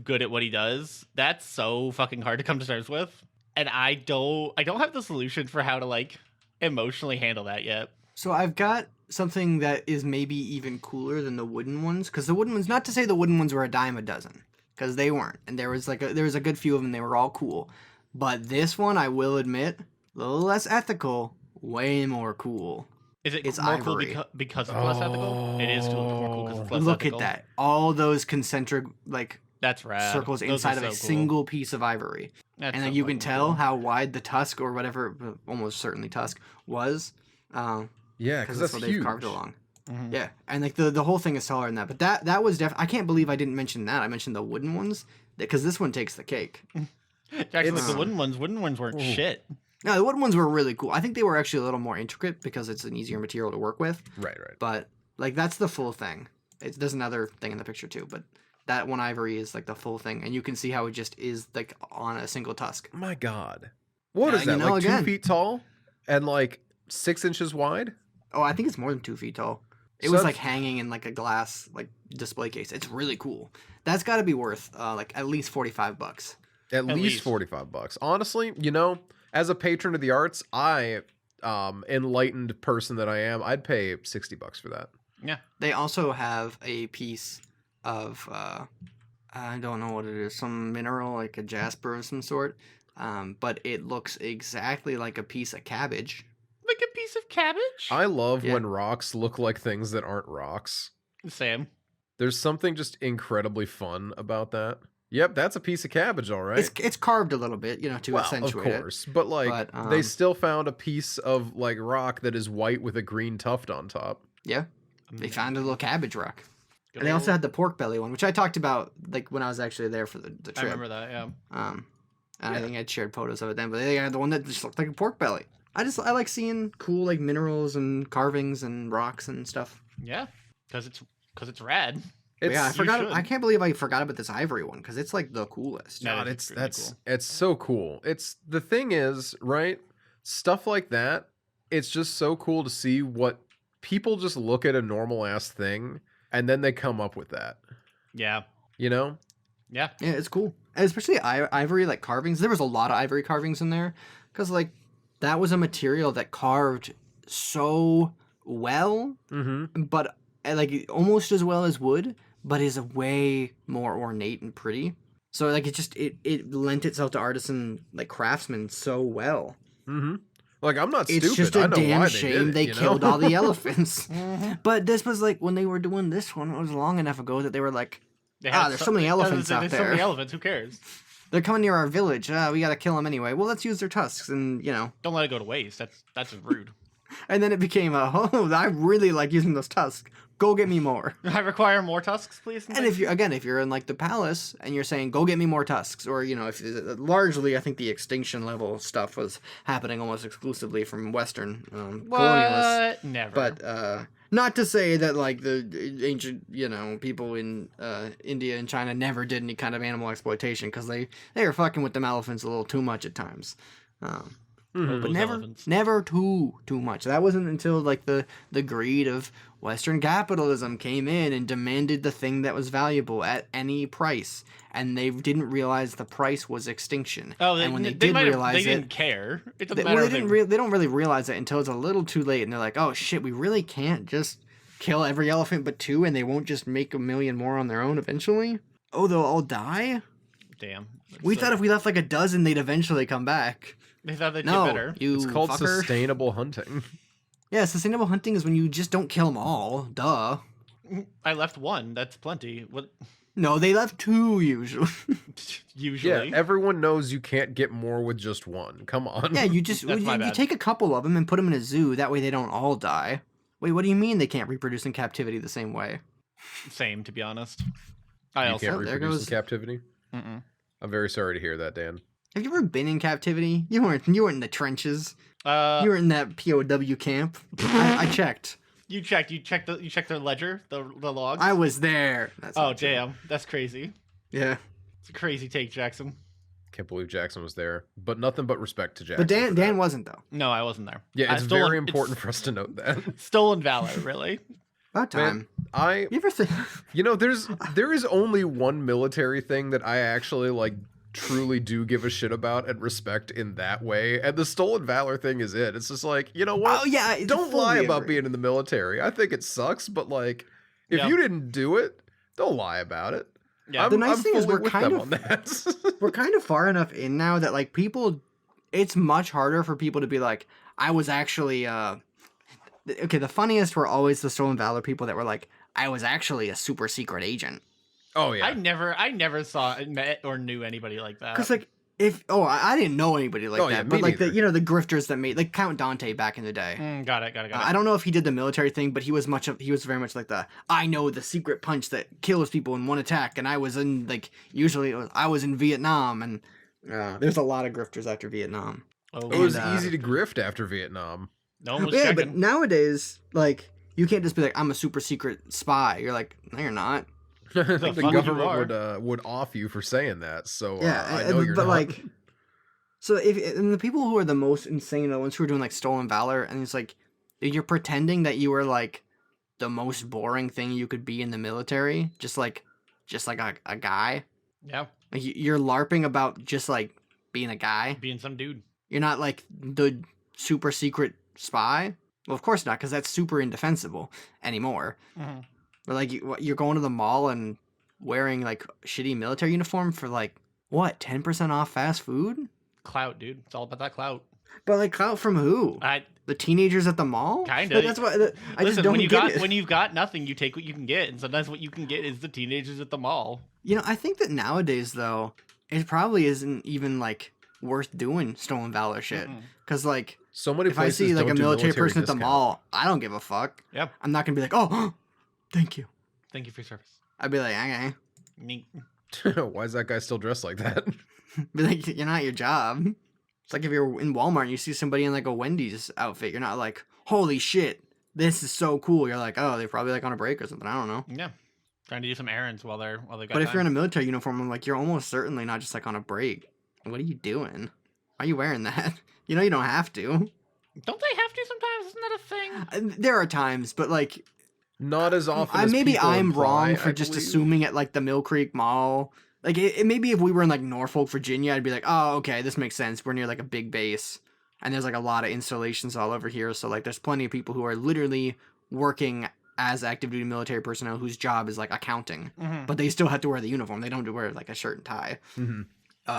good at what he does, that's so fucking hard to come to terms with. And I don't have the solution for how to like emotionally handle that yet. So I've got something that is maybe even cooler than the wooden ones, because the wooden ones, not to say the wooden ones were a dime a dozen, because they weren't, and there was a good few of them. They were all cool, but this one, I will admit, a little less ethical, way more cool. It's more ivory. Cool because it's less ethical? It is more cool because it's less Look ethical. at that! All those concentric like that's rad. circles Those inside are of a so cool. single piece of ivory, That's and so like you can fucking tell cool. how wide the tusk or whatever, almost certainly tusk was. Yeah, because that's what huge. they've carved along. Yeah, and like the whole thing is taller than that. But that was I can't believe I didn't mention that. I mentioned the wooden ones because this one takes the cake. Actually, like the wooden ones weren't shit. No, the wooden ones were really cool. I think they were actually a little more intricate because it's an easier material to work with. Right. But like that's the full thing. There's another thing in the picture too, but that one ivory is like the full thing, and you can see how it just is like on a single tusk. My God, what is that? You know, like again. 2 feet tall and like 6 inches wide? Oh, I think it's more than 2 feet tall. It was like hanging in like a glass like display case. It's really cool. That's got to be worth like at least $45. At least $45. Honestly, you know, as a patron of the arts, enlightened person that I am, I'd pay $60 for that. Yeah. They also have a piece of I don't know what it is, some mineral like a jasper of some sort. But it looks exactly like a piece of cabbage. Like a piece of cabbage? I love when rocks look like things that aren't rocks. Sam. There's something just incredibly fun about that. Yep, that's a piece of cabbage, all right. It's carved a little bit, you know, to accentuate it. Of course, but like they still found a piece of like rock that is white with a green tuft on top. Yeah, they found a little cabbage rock. And they also had the pork belly one, which I talked about like when I was actually there for the trip. I remember that, yeah. And I think I'd shared photos of it then, but they had the one that just looked like a pork belly. I like seeing cool like minerals and carvings and rocks and stuff. Yeah, because it's rad. I forgot. I can't believe I forgot about this ivory one because it's like the coolest. No, it's so cool. It's the thing is, right? Stuff like that. It's just so cool to see what people just look at a normal ass thing and then they come up with that. Yeah. You know? Yeah. Yeah, it's cool. And especially ivory like carvings. There was a lot of ivory carvings in there because like that was a material that carved so well, but like almost as well as wood, but is a way more ornate and pretty. So like it lent itself to artisan like craftsmen so well. Like I'm not stupid. It's just a damn shame they killed all the elephants. But this was like when they were doing this one, it was long enough ago that they were like, there's so many elephants out there. There's so many elephants. Who cares? They're coming near our village. We gotta kill them anyway. Well, let's use their tusks and don't let it go to waste. That's rude. And then it became I really like using those tusks. Go get me more. I require more tusks, please. And if you're in like the palace and you're saying, go get me more tusks, or, if largely, I think the extinction level stuff was happening almost exclusively from Western colonialists. Never. But, not to say that like the ancient, people in India and China never did any kind of animal exploitation because they were fucking with them elephants a little too much at times. Mhm. but Those never elephants. never too much. That wasn't until like the greed of Western capitalism came in and demanded the thing that was valuable at any price, and they didn't realize the price was extinction. Oh, and when they they did realize they it, didn't care. It doesn't they, matter well, if they. they don't really realize it until it's a little too late, and they're like, oh shit, we really can't just kill every elephant but two, and they won't just make a million more on their own eventually. Oh, they'll all die. Damn. We thought if we left like a dozen, they'd eventually come back. They thought they'd No, get better. you It's called fucker. sustainable hunting. Yeah, sustainable hunting is when you just don't kill them all. Duh. I left one. That's plenty. What? No, they left two usually. Usually. Yeah, everyone knows you can't get more with just one. Come on. Yeah, you just That's my you bad. take a couple of them and put them in a zoo. That way they don't all die. Wait, what do you mean they can't reproduce in captivity the same way? Same, to be honest. I You also. can't Oh, there reproduce goes- in captivity. Mm-mm. I'm very sorry to hear that, Dan. Have you ever been in captivity? You weren't in the trenches. You were in that POW camp. I checked. You checked the ledger, the logs. I was there. That's Oh not true. damn, that's crazy. Yeah. It's a crazy take, Jackson. Can't believe Jackson was there. But nothing but respect to Jackson. But Dan for that. Dan wasn't though. No, I wasn't there. Yeah, it's Stolen- very important for us to note that. Stolen valor, really. About time. Man, You ever think? there is only one military thing that I actually like truly do give a shit about and respect in that way, and the stolen valor thing is it. It's just like, you know what? Oh yeah. I Don't fully lie about agree. being in the military. I think it sucks, but like, if Yeah. you didn't do it, don't lie about it. Yeah. The nice I'm thing is fully we're with kind them of- on that. We're kind of far enough in now that like people, it's much harder for people to be like, I was actually okay. The funniest were always the stolen valor people that were like, I was actually a super secret agent. Oh yeah. I never saw met or knew anybody like that. Cause like I didn't know anybody like Oh, that, yeah, but me like neither. the grifters that made like Count Dante back in the day. Got it. I don't know if he did the military thing, but he was very much like I know the secret punch that kills people in one attack, and I was in like I was in Vietnam, and there's a lot of grifters after Vietnam. Oh, it was and, easy to grift after Vietnam. no one was Yeah, checking. but nowadays, like you can't just be like I'm a super secret spy. You're like, no, you're not. the fuck you government would off you for saying that. So Yeah, I know you're but not. like, so if and the people who are the most insane are the ones who are doing like stolen valor, and it's like you're pretending that you were like the most boring thing you could be in the military, just like a guy. Yeah, Like you're LARPing about just like being a guy. being some dude. You're not like the super secret spy. Well, of course not, because that's super indefensible anymore. Mm-hmm. But like you're going to the mall and wearing like shitty military uniform for like what 10% off fast food. Clout, dude. It's all about that clout. But like clout from who? The teenagers at the mall? Kinda. Like, that's what I just Listen, don't when you get got it. when you've got nothing, you take what you can get, and sometimes what you can get is the teenagers at the mall. You know, I think that nowadays though, it probably isn't even like worth doing stolen valor shit. Mm-mm. Because like so many if I places see like a don't do military person at the discount. mall, I don't give a fuck. Yep. I'm not gonna be like, oh, thank you. Thank you for your service. I'd be like, okay. Neat. Why is that guy still dressed like that? Be like, you're not your job. It's like if you're in Walmart and you see somebody in like a Wendy's outfit, you're not like, holy shit, this is so cool. You're like, oh, they're probably like on a break or something. I don't know. Yeah. Trying to do some errands while they got But if you're in time. a military uniform, I'm like, you're almost certainly not just like on a break. What are you doing? Why are you wearing that? You know you don't have to. Don't they have to sometimes? Isn't that a thing? There are times, but like, Not as often. As maybe people I'm imply, wrong for I just believe. assuming at like the Mill Creek Mall. Like, maybe if we were in like Norfolk, Virginia, I'd be like, oh, okay, this makes sense. We're near like a big base, and there's like a lot of installations all over here. So like, there's plenty of people who are literally working as active duty military personnel whose job is like accounting, Mm-hmm. but they still have to wear the uniform. They don't wear like a shirt and tie. Mhm.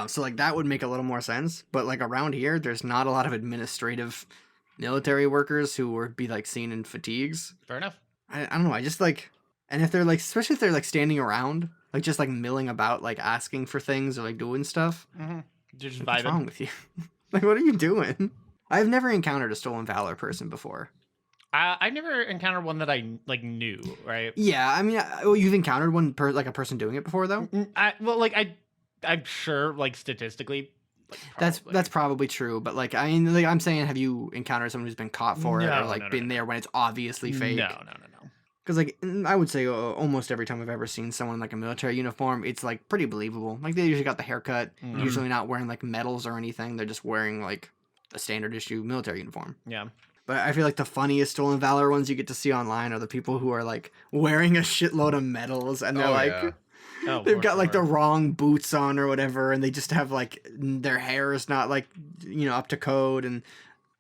So like that would make a little more sense. But like around here, there's not a lot of administrative military workers who would be like seen in fatigues. Fair enough. I don't know. I just like, and if they're like, especially if they're like standing around, like just like milling about, like asking for things or like doing stuff. Mm-hmm. You're just What's vibing. wrong with you? Like, what are you doing? I've never encountered a stolen valor person before. I never encountered one that I like knew, right? Yeah, I mean, you've encountered one like a person doing it before though. I'm sure, like statistically, like, That's probably true, but like I mean, like I'm saying, have you encountered someone who's been caught for it or No, like no, been no. there when it's obviously fake? No. Because like I would say almost every time I've ever seen someone in like a military uniform, it's like pretty believable. Like they usually got the haircut, Mhm. usually not wearing like medals or anything. They're just wearing like a standard issue military uniform. Yeah. But I feel like the funniest Stolen Valor ones you get to see online are the people who are like wearing a shitload of medals and they're they've got like the wrong boots on or whatever, and they just have like their hair is not like up to code, and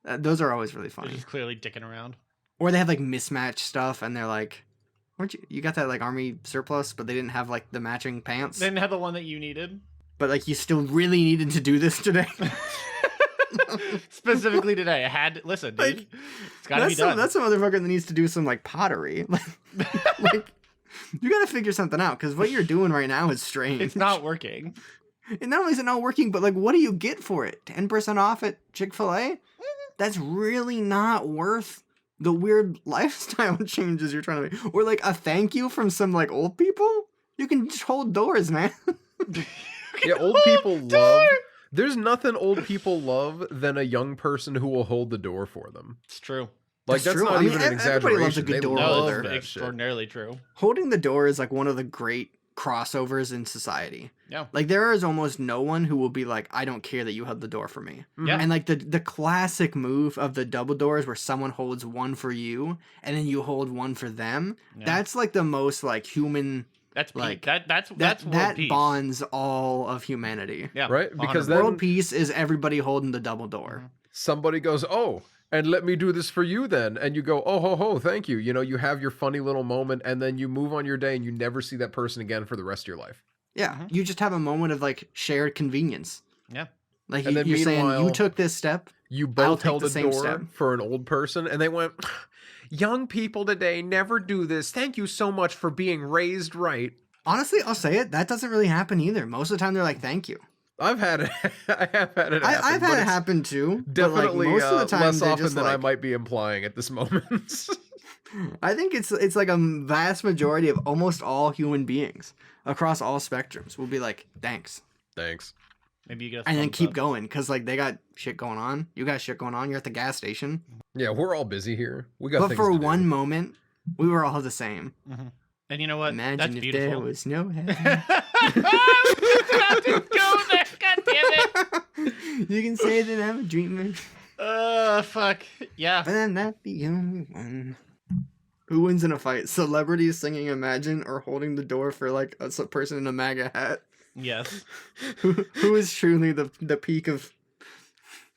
those are always really funny. They're just clearly dicking around. Or they have like mismatched stuff, and they're like, "Weren't you got that like army surplus, but they didn't have like the matching pants? They didn't have the one that you needed, but like you still really needed to do this today." Specifically today, I had listen, dude. Like, it's gotta be done. That's some motherfucker that needs to do some like pottery. Like you gotta figure something out because what you're doing right now is strange. It's not working. And not only is it not working, but like, what do you get for it? 10% off at Chick-fil-A? That's really not worth the weird lifestyle changes you're trying to make. Or like a thank you from some like old people. You can just hold doors, man. Yeah, old people love. There's nothing old people love than a young person who will hold the door for them. It's true. Like that's not even an exaggeration. Everybody loves a good door holder. That's extraordinarily true. Holding the door is like one of the great crossovers in society. Yeah. Like there is almost no one who will be like, I don't care that you held the door for me. Yeah. And like the classic move of the double doors where someone holds one for you and then you hold one for them. Yeah. That's like the most like human. That's like that's that peace. Bonds all of humanity. Yeah. Right? Because then, world peace is everybody holding the double door. Somebody goes, "Oh, and let me do this for you then." And you go, "Oh, ho, ho, thank you." You have your funny little moment and then you move on your day and you never see that person again for the rest of your life. Yeah. You just have a moment of like shared convenience. Yeah. Like you're saying you took this step. You both held a door for an old person and they went, "Young people today never do this. Thank you so much for being raised right." Honestly, I'll say it. That doesn't really happen either. Most of the time they're like, "Thank you." I have had it happen. I've had it happen too. Definitely most of the time, less often than I might be implying at this moment. I think it's like a vast majority of almost all human beings across all spectrums will be like, "Thanks." Maybe you get and then keep going because like they got shit going on. You got shit going on. You're at the gas station. Yeah, we're all busy here. We got. But things for to one do. moment, we were all the same. Mm-hmm. And you know what? Imagine That's if beautiful. there was no heaven. I was just about to go there. God damn it! You can say that I'm a dreamer. Fuck yeah. But I'm not the only one. Who wins in a fight? Celebrities singing Imagine or holding the door for like a person in a MAGA hat? Yes. Who is truly the peak of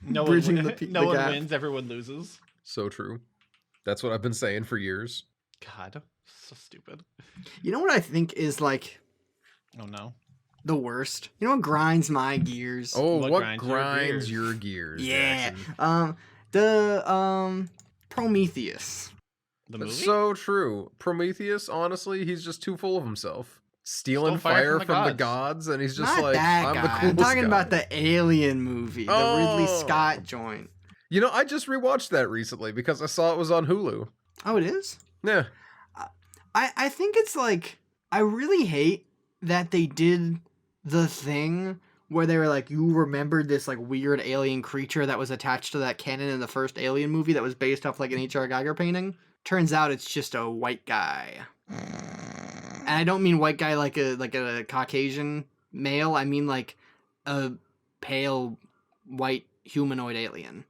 bridging the gap? No one wins, everyone loses. So true. That's what I've been saying for years. God, so stupid. You know what I think is like Oh no. the worst? You know what grinds my gears? Oh, what grinds your gears? Yeah. Jackson? Prometheus. The movie? So true. Prometheus, honestly, he's just too full of himself. Stealing fire from the gods, and he's just Not like, that I'm guy. the coolest I'm talking guy. about the Alien movie, the Ridley Scott joint. You know, I just rewatched that recently because I saw it was on Hulu. Oh, it is? Yeah. I think it's like, I really hate that they did the thing where they were like, you remembered this like weird alien creature that was attached to that canon in the first Alien movie that was based off like an H.R. Geiger painting. Turns out it's just a white guy. And I don't mean white guy like a Caucasian male. I mean like a pale white humanoid alien.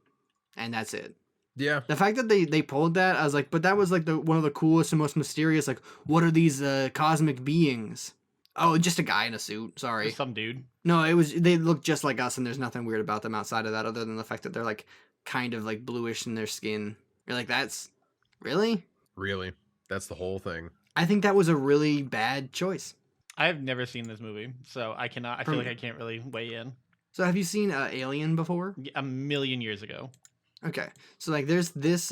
And that's it. Yeah. The fact that they pulled that, I was like, but that was like one of the coolest and most mysterious, like, what are these cosmic beings? Oh, just a guy in a suit. Sorry. Just some dude. No, they look just like us, and there's nothing weird about them outside of that other than the fact that they're like kind of like bluish in their skin. You're like, that's really? Really? That's the whole thing. I think that was a really bad choice. I've never seen this movie, so I feel like I can't really weigh in. So have you seen Alien before? A million years ago. Okay. So like there's this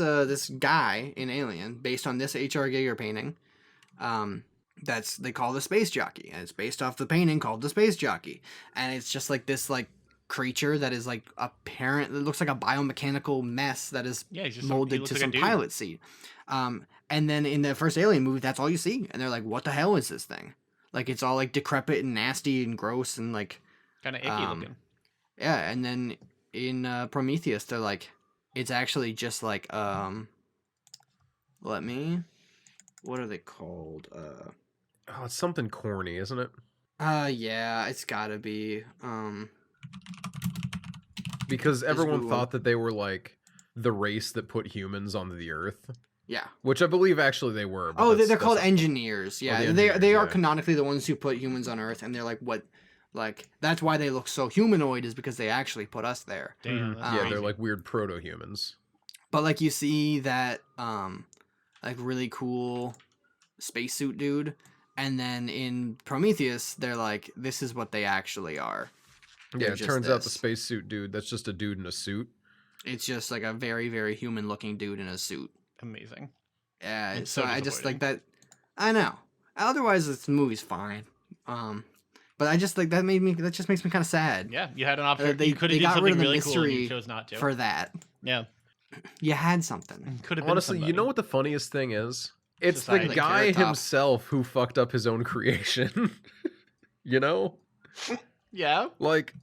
guy in Alien based on this H.R. Geiger painting. They call the space jockey, and it's based off the painting called the space jockey. And it's just like this like creature that is like it looks like a biomechanical mess that is molded to some pilot seat. And then in the first Alien movie, that's all you see. And they're like, what the hell is this thing? Like it's all like decrepit and nasty and gross and like kind of icky looking. Yeah, and then in Prometheus, they're like, it's actually just like what are they called? Oh, it's something corny, isn't it? Yeah, it's gotta be because everyone thought that they were like the race that put humans on the Earth. Yeah. Which I believe actually they were. But they're called engineers. Yeah, they are yeah. canonically the ones who put humans on Earth, and they're like that's why they look so humanoid, is because they actually put us there. Damn, that's yeah, crazy. they're like weird proto-humans. But like you see that like really cool spacesuit dude, and then in Prometheus they're like, this is what they actually are. Yeah, it turns out the spacesuit dude, that's just a dude in a suit. It's just like a very, very human looking dude in a suit. Amazing. Yeah, And so so I just like that. I know. Otherwise, this movie's fine. But I just like that just makes me kind of sad. Yeah, you had an option. They You could have did got rid something of the really cool and mystery you chose not to. for that. Yeah, You had something. could have been Honestly, somebody. you know what the funniest thing is? It's Society. the guy Carrot Top. himself who fucked up his own creation. You know? Yeah. Like,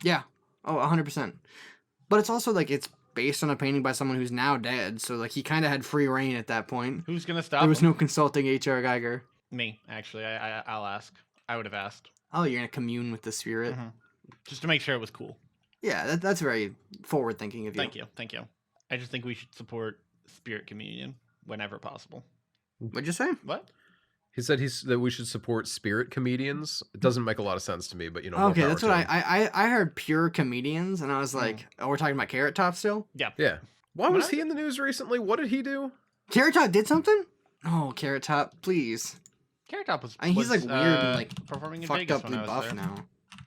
Yeah. Oh, 100%. But it's also like it's based on a painting by someone who's now dead, so like he kind of had free reign at that point. Who's gonna stop? There was him? no consulting H.R. Geiger. Me, actually. I'll ask. I would have asked. Oh, you're gonna commune with the spirit. Mhm. Just to make sure it was cool. Yeah, that's very forward thinking of you. Thank you. I just think we should support Spirit Communion whenever possible. What'd you say? What? he said that we should support spirit comedians. It doesn't make a lot of sense to me, but you know. More Okay, power that's to what him. I heard. Pure comedians, and I was like, oh, we're talking about Carrot Top still. Yeah. Yeah. Why was What? he in the news recently? What did he do? Carrot Top did something? Oh, Carrot Top, please. Carrot Top was. I mean, he's like weird and like performing in fucked Vegas up when I and was buff there. now.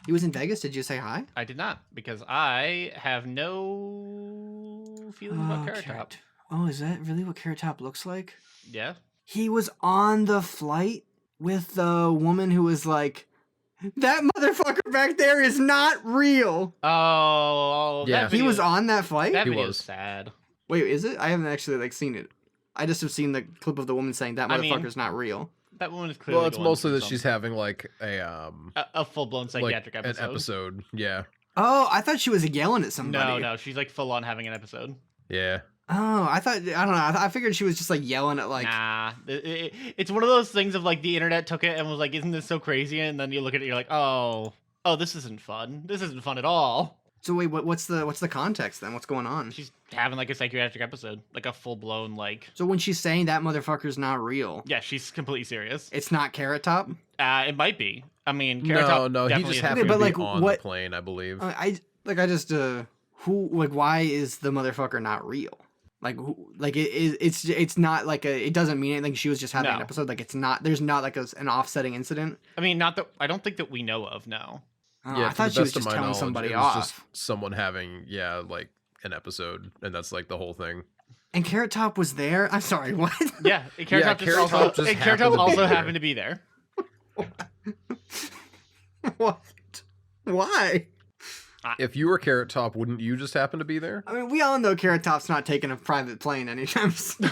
He was in Vegas. Did you say hi? I did not because I have no feelings about Carrot Top. Oh, is that really what Carrot Top looks like? Yeah. He was on the flight with the woman who was like, that motherfucker back there is not real. Oh, Yeah. that He video, was on that flight? That He video was. is sad. Wait, is it? I haven't actually like seen it. I just have seen the clip of the woman saying that I mean, motherfucker's not real. That woman is clearly. Well, it's going mostly through that she's something. having like a full blown like psychiatric an episode. episode. Yeah. Oh, I thought she was yelling at somebody. No, she's like full on having an episode. Yeah. Oh, I don't know. I figured she was just like yelling at like. Nah, it's one of those things of like the internet took it and was like, "Isn't this so crazy?" And then you look at it, you're like, "Oh, this isn't fun. This isn't fun at all." So wait, what's the context then? What's going on? She's having like a psychiatric episode, like a full blown like. So when she's saying that motherfucker's not real, Yeah, she's completely serious. it's not Carrot Top. It might be. I mean, Carrot Top No, he definitely just isn't. happened but, to be like, on what- the plane, I believe. Why is the motherfucker not real? Like it's not like it doesn't mean anything. She was just having an No. episode. Like it's not. There's not like an offsetting incident. I mean, not that I don't think that we know of. No. Oh, Yeah, I to thought the she was best of just my telling knowledge, somebody it was off. just someone having like an episode, and that's like the whole thing. And Carrot Top was there. I'm sorry. What? Yeah, Carrot Top Carrot just Top also, just and Carrot happened Top to be also there. happened to be there. What? Why? If you were Carrot Top, wouldn't you just happen to be there? I mean, we all know Carrot Top's not taking a private plane anytime soon.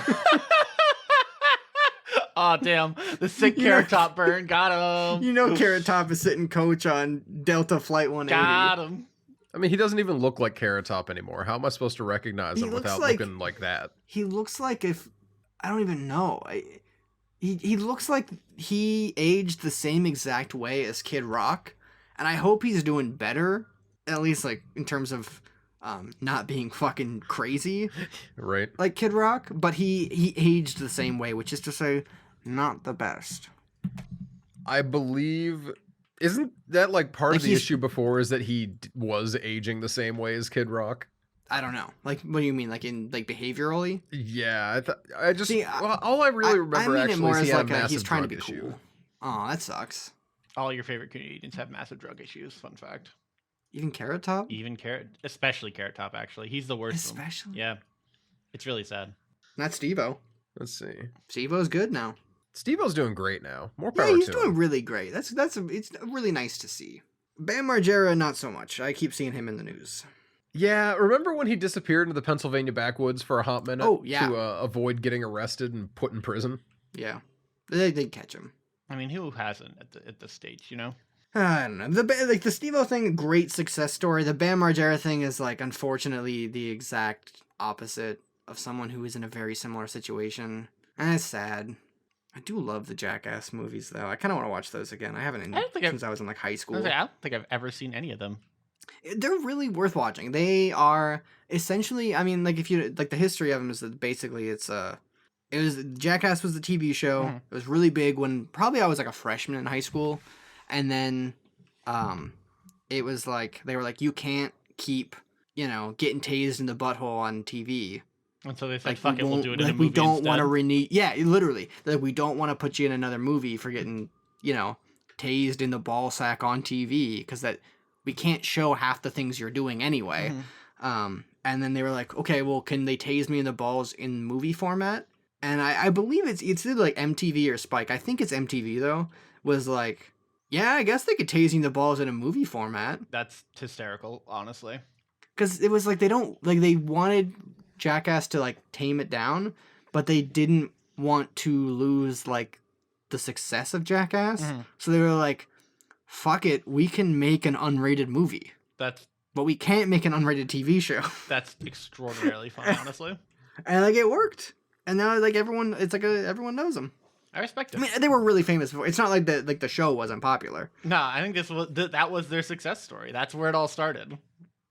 Oh damn, the sick You know- Carrot Top burn got him. You know, Carrot Top is sitting coach on Delta Flight 180. Got him. I mean, he doesn't even look like Carrot Top anymore. How am I supposed to recognize He him looks without like- looking like that? He looks like if I don't even know. He looks like he aged the same exact way as Kid Rock, and I hope he's doing better. At least like in terms of not being fucking crazy Right? like Kid Rock, but he aged the same way, which is to say, not the best. I believe. Isn't that like part Like, of the he's- issue before is that he was aging the same way as Kid Rock? I don't know. Like, what do you mean? Like in like behaviorally? Yeah, I just See, well, all I really remember I mean actually it more is as he had like a massive he's trying to drug be issue. cool. Oh, that sucks. All your favorite comedians have massive drug issues. Fun fact. Even Carrot Top? Even especially Carrot Top. Actually, he's the worst. Of them. Especially. Yeah, it's really sad. Not Steve-O. Let's see. Steve-O's good now. Steve-O's doing great now. More Yeah, power he's to doing him. really great. It's really nice to see. Bam Margera, not so much. I keep seeing him in the news. Yeah, remember when he disappeared into the Pennsylvania backwoods for a hot minute? Oh, yeah. To avoid getting arrested and put in prison? Yeah, they catch him. I mean, who hasn't at this stage? You know. I don't know. The Steve-O thing, great success story. The Bam Margera thing is like unfortunately the exact opposite of someone who is in a very similar situation, and it's sad. I do love the Jackass movies though. I kind of want to watch those again. I haven't I don't think since I was in like high school. I don't think I've ever seen any of them. They're really worth watching. They are essentially, I mean, like if you like the history of them is that basically it was Jackass was the TV show. It was really big when probably I was like a freshman in high school, and then it was like they were like you can't keep getting tased in the butthole on TV. And so they said, Like "Fuck it, we'll do it in a movie we don't want to instead." renew. Yeah, literally, like we don't want to put you in another movie for getting tased in the ball sack on TV because that we can't show half the things you're doing anyway. And then they were like, okay, well, can they tase me in the balls in movie format? And I believe it's either like MTV or Spike. I think it's MTV though. Was like, yeah, I guess they could tase you in the balls in a movie format. That's hysterical, honestly. Because it was like they wanted Jackass to like tame it down, but they didn't want to lose like the success of Jackass. So they were like, fuck it, we can make an unrated movie. But we can't make an unrated TV show. That's extraordinarily fun, honestly. And like it worked. And now like everyone everyone knows them. I respect it. I mean, they were really famous before. It's not like the show wasn't popular. No, I think that was their success story. That's where it all started.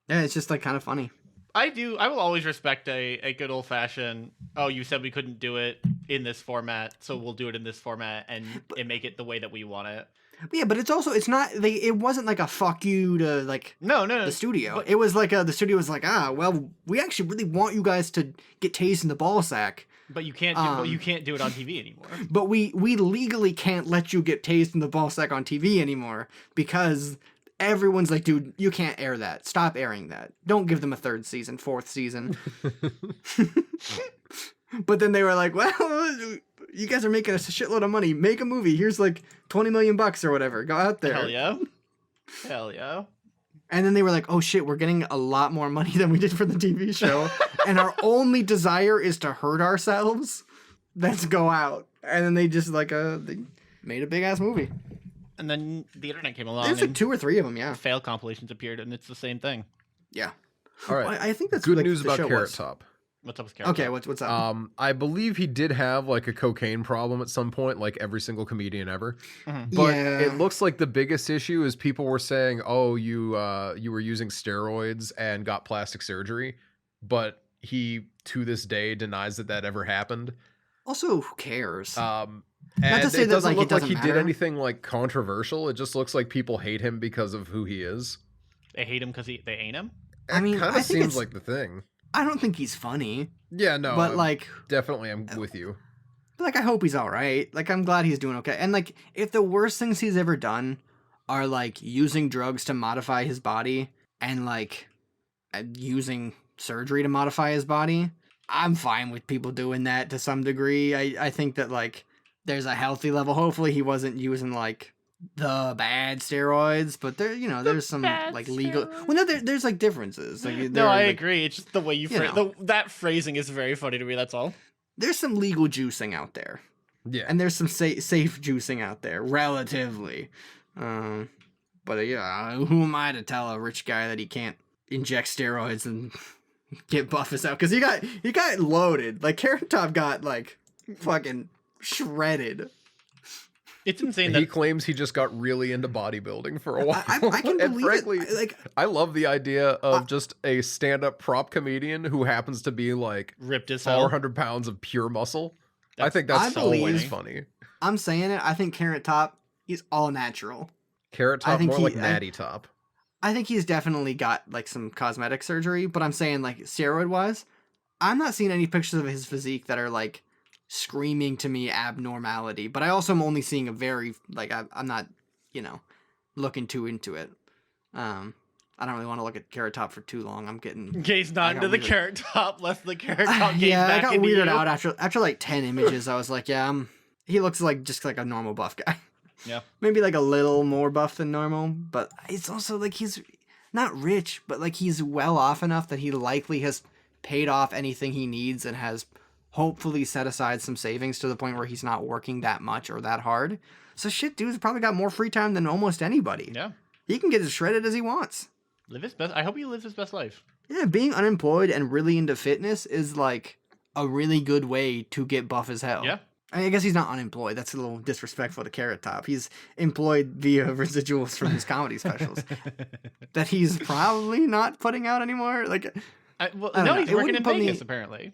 Yeah, it's just like kind of funny. I will always respect a good old fashioned, oh, you said we couldn't do it in this format, so we'll do it in this format and make it the way that we want it. Yeah, but it wasn't like a fuck you to like the studio. It was like the studio was like, well, we actually really want you guys to get tased in the ball sack. But you can't do it on TV anymore. But we legally can't let you get tased in the ball sack on TV anymore because everyone's like, dude, you can't air that. Stop airing that. Don't give them a third season, fourth season. But then they were like, well, you guys are making us a shitload of money. Make a movie. Here's like $20 million or whatever. Go out there. Hell yeah. Hell yeah. And then they were like, oh shit, we're getting a lot more money than we did for the TV show. And our only desire is to hurt ourselves. Let's go out. And then they just like, they made a big ass movie. And then the internet came along. There's like 2 or 3 of them, yeah. Fail compilations appeared, and it's the same thing. Yeah. All right. Well, I think that's good like, news about Carrot Top. What's up with Carrot Top? Okay, what's up? I believe he did have like a cocaine problem at some point, like every single comedian ever. But it looks like the biggest issue is people were saying, "Oh, you were using steroids and got plastic surgery," but he to this day denies that ever happened. Also, who cares? And Not to say it that doesn't like look it doesn't like he matter. did anything like controversial. It just looks like people hate him because of who he is. They hate him because they ain't him? I mean, kind I of think seems like the thing. I don't think he's funny. Yeah, no, but like, definitely, I'm with you. But like, I hope he's all right. Like, I'm glad he's doing okay. And like, if the worst things he's ever done are like using drugs to modify his body and like using surgery to modify his body, I'm fine with people doing that to some degree. I think that like there's a healthy level. Hopefully he wasn't using like the bad steroids, but there, there's some like legal. Well, no, there's like differences. Like, no, I like, agree. It's just the way you phrase that phrasing is very funny to me. That's all. There's some legal juicing out there. Yeah, and there's some safe juicing out there, relatively. But yeah, who am I to tell a rich guy that he can't inject steroids and get buff as out? Because he got loaded. Like Carrot Top got like fucking shredded. It's insane he claims he just got really into bodybuilding for a while. I can believe frankly, it. I love the idea of just a stand-up prop comedian who happens to be like ripped as hell, 400 pounds of pure muscle. I think that's always funny. I'm saying it. I think Carrot Top is all natural. Carrot Top, more like Natty Top. I think he's definitely got like some cosmetic surgery, but I'm saying like steroid-wise, I'm not seeing any pictures of his physique that are like screaming to me abnormality, but I also am only seeing a very like I'm not looking too into it. I don't really want to look at Carrot Top for too long. I'm getting gaze not into the Carrot Top, left the Carrot Top gaze back I got into weirded you. out after like 10 images. I was like, yeah, he looks like just like a normal buff guy. Yeah, maybe like a little more buff than normal, but it's also like he's not rich, but like he's well off enough that he likely has paid off anything he needs and has hopefully set aside some savings to the point where he's not working that much or that hard. So shit, dude's probably got more free time than almost anybody. Yeah. He can get as shredded as he wants. Live his best. I hope he lives his best life. Yeah, being unemployed and really into fitness is like a really good way to get buff as hell. Yeah. I mean, I guess he's not unemployed. That's a little disrespectful to Carrot Top. He's employed via residuals from his comedy specials that he's probably not putting out anymore. Like, no, he's working in Vegas apparently.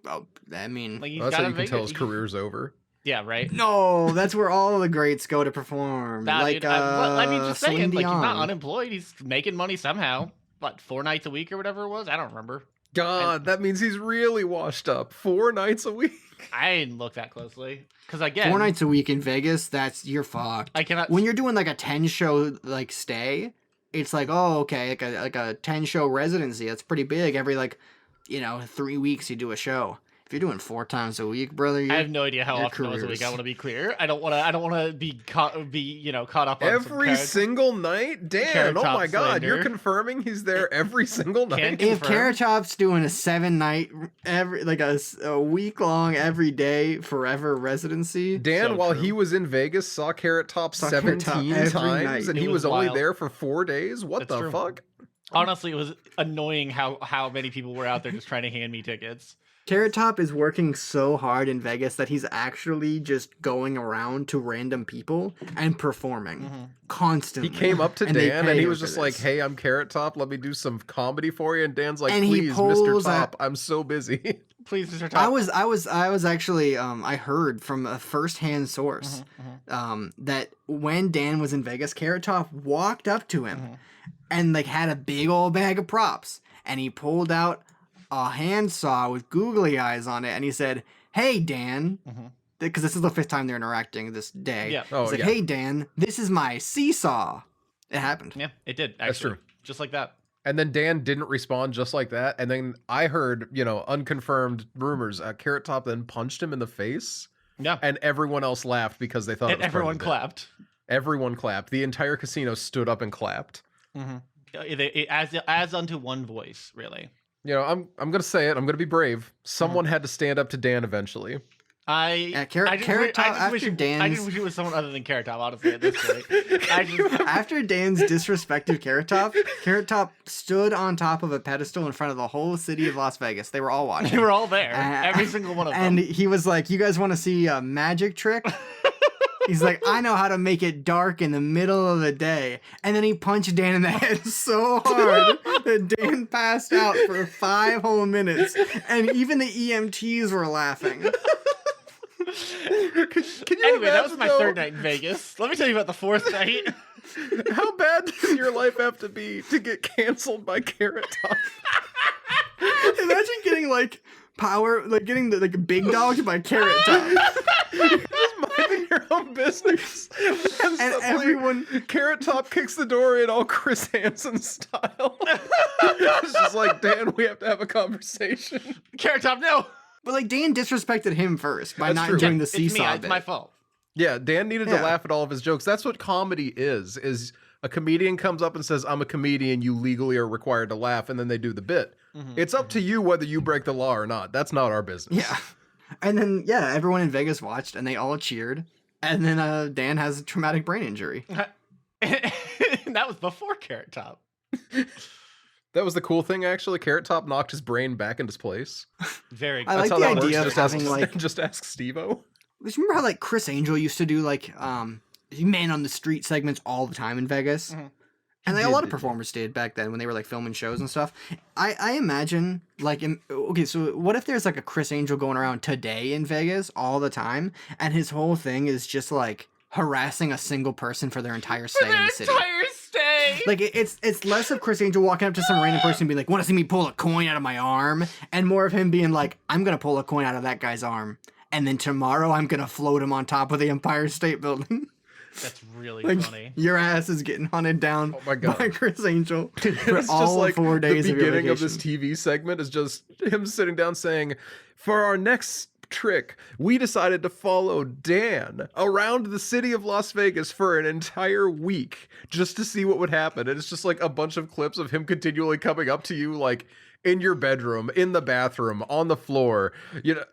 Oh, I mean, Like, that's how you can tell his career's over. Yeah, right. No, that's where all the greats go to perform. Nah, like, dude, I mean, just saying, like, he's not Dion. unemployed. He's making money somehow. What, 4 nights a week or whatever it was? I don't remember. God, that means he's really washed up. 4 nights a week. I didn't look that closely because again, 4 nights a week in Vegas. You're fucked. I cannot. When you're doing like a 10 show like stay, it's like, oh, okay, like a 10 show residency. That's pretty big. Every 3 weeks you do a show. If you're doing 4 times a week, brother, I have no idea how often it was a week. I want to be clear. I don't want to be caught up on every single night. Dan, oh my God, slander. you're confirming he's there every single night. If Carrot Top's doing a 7-night, a week long, every day, forever residency, Dan, So while true. he was in Vegas, saw Carrot Top Saw Carrot Top 17 every times, night. and It he was was only wild. there for 4 days. What That's the true. fuck? Honestly, it was annoying how many people were out there just trying to hand me tickets. Carrot Top is working so hard in Vegas that he's actually just going around to random people and performing constantly. He came up to And they Dan pay and he him was for just like, this. "Hey, I'm Carrot Top. Let me do some comedy for you." And Dan's like, And he "Please, Mr. pulls Top, I'm so busy." Please, Mr. Top. I was actually I heard from a firsthand source that when Dan was in Vegas, Carrot Top walked up to him and had a big old bag of props, and he pulled out a handsaw with googly eyes on it, and he said, "Hey, Dan," because this is the 5th time they're interacting this day. Yeah. Oh, He's like, yeah. "Hey, Dan, this is my seesaw." It happened. Yeah, it did. Actually. That's true. Just like that. And then Dan didn't respond just like that. And then I heard, unconfirmed rumors. Carrot Top then punched him in the face. Yeah. And everyone else laughed because they thought it And was part of everyone the bit. clapped. Everyone clapped. The entire casino stood up and clapped. As unto one voice, really. I'm gonna say it. I'm gonna be brave. Someone had to stand up to Dan eventually. Carrot Top, after Dan's... I just wish it was someone other than Carrot Top, honestly, at this point. After Dan's disrespected Carrot Top stood on top of a pedestal in front of the whole city of Las Vegas. They were all watching. They were all there. Every single one of them. And he was like, "You guys want to see a magic trick?" He's like, "I know how to make it dark in the middle of the day." And then he punched Dan in the head so hard that Dan passed out for 5 whole minutes. And even the EMTs were laughing. Can you Anyway, that was imagine, my though, 3rd night in Vegas. Let me tell you about the 4th night. How bad does your life have to be to get canceled by Carrot Top? Imagine getting power, getting the big dogged by Carrot Top. Just minding your own business. And suddenly, everyone- Carrot Top kicks the door in all Chris Hansen style. It's just like, Dan, we have to have a conversation. Carrot Top, no. But Dan disrespected him first by That's not true. doing the It's me. seesaw It's bit. my fault. Yeah, Dan needed to Yeah. laugh at all of his jokes. That's what comedy is a comedian comes up and says, "I'm a comedian, you legally are required to laugh," and then they do the bit. It's up to you whether you break the law or not. That's not our business. Yeah. And then, everyone in Vegas watched, and they all cheered. And then Dan has a traumatic brain injury. That was before Carrot Top. That was the cool thing, actually. Carrot Top knocked his brain back into place. Very I good. like That's the how that idea works. of having, Just ask Steve-O. Remember how Chris Angel used to do man on the street segments all the time in Vegas? And a lot of performers did back then when they were filming shows and stuff. I imagine okay, so what if there's a Chris Angel going around today in Vegas all the time, and his whole thing is just harassing a single person for their entire stay in the city? Entire stay. It's less of Chris Angel walking up to some random person and being like, "Want to see me pull a coin out of my arm?" and more of him being like, "I'm gonna pull a coin out of that guy's arm, and then tomorrow I'm gonna float him on top of the Empire State Building." That's really Like, funny. your ass is getting hunted down Oh my God. by Chris Angel for It's all just like 4 days the of your beginning of this vacation. TV segment is just him sitting down saying, "For our next trick, we decided to follow Dan around the city of Las Vegas for an entire week just to see what would happen." And it's just a bunch of clips of him continually coming up to you in your bedroom, in the bathroom, on the floor,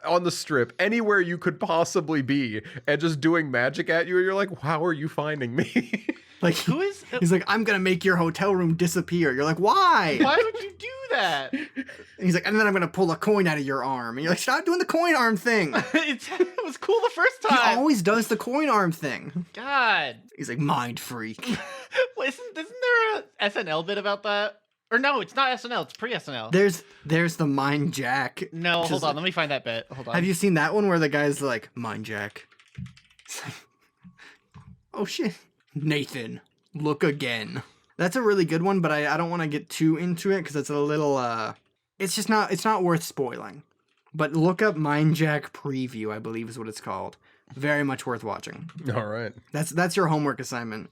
on the strip, anywhere you could possibly be, and just doing magic at you, and you're like, how are you finding me? Like, he's like, I'm gonna make your hotel room disappear. You're like, why? Why would you do that? And he's like, and then I'm gonna pull a coin out of your arm. And you're like, stop doing the coin arm thing. It was cool the first time. He always does the coin arm thing. God. He's like, mind freak. Well, isn't there a SNL bit about that? Or no, it's not SNL. It's pre-SNL. There's the mind jack. No, hold on. Let me find that bit. Hold on. Have you seen that one where the guy's like, mind jack? Oh shit. Nathan, look again. That's a really good one, but I don't want to get too into it because it's a little it's not worth spoiling. But look up Mind Jack preview, I believe is what it's called. Very much worth watching. All right. That's your homework assignment.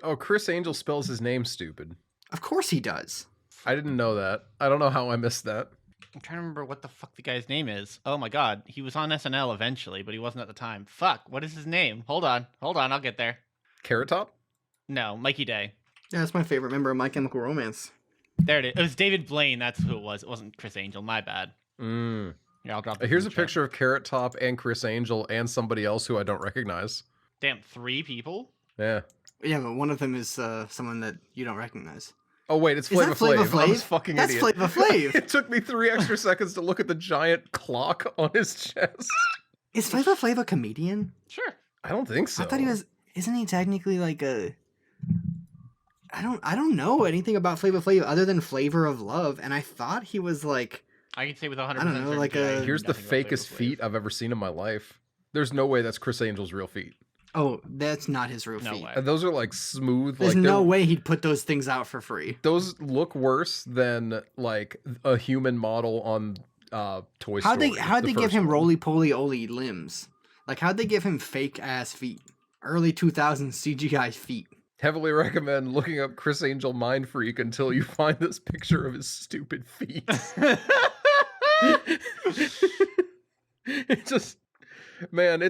Oh, Chris Angel spells his name stupid. Of course he does. I didn't know that. I don't know how I missed that. I'm trying to remember what the fuck the guy's name is. Oh my god, he was on SNL eventually, but he wasn't at the time. Fuck, what is his name? Hold on, I'll get there. Carrot Top? No, Mikey Day. Yeah, that's my favorite member of My Chemical Romance. There it is. It was David Blaine. That's who it was. It wasn't Chris Angel. My bad. Yeah, I'll drop. Here's a picture of Carrot Top and Chris Angel and somebody else who I don't recognize. Damn, 3 people. Yeah. Yeah, but one of them is someone that you don't recognize. Oh wait, it's Flava Flav. I was fucking That's idiot. Flava Flav. It took me 3 extra seconds to look at the giant clock on his chest. Is Flava Flav a comedian? Sure. I don't think so. I thought he was. Isn't he technically like a? I don't know anything about Flava Flav other than Flavor of Love, and I thought he was like. I can say with 100%. I don't know, like a- Here's the fakest feet I've ever seen in my life. There's no way that's Chris Angel's real feet. Oh, that's not his real No feet. way. And those are like smooth. There's like, no way he'd put those things out for free. Those look worse than like a human model on Toy Story. How'd they give first him one. roly poly oly limbs? Like how'd they give him fake ass feet? Early 2000s CGI feet. Heavily recommend looking up Chris Angel Mind Freak until you find this picture of his stupid feet. It just, man,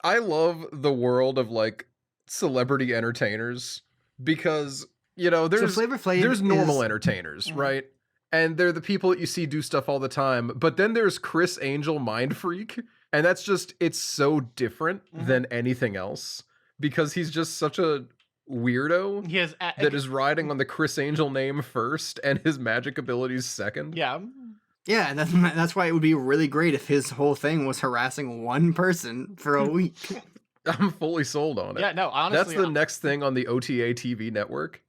I love the world of like celebrity entertainers because, there's Flavor Flav there's normal is- entertainers, right? And they're the people that you see do stuff all the time. But then there's Chris Angel Mind Freak. And that's just, it's so different than anything else because he's just such a weirdo He has. that is riding on the Chris Angel name first and his magic abilities second. Yeah. Yeah, and that's why it would be really great if his whole thing was harassing one person for a week. I'm fully sold on it. Yeah. No. Honestly, That's the next thing on the OTA TV network.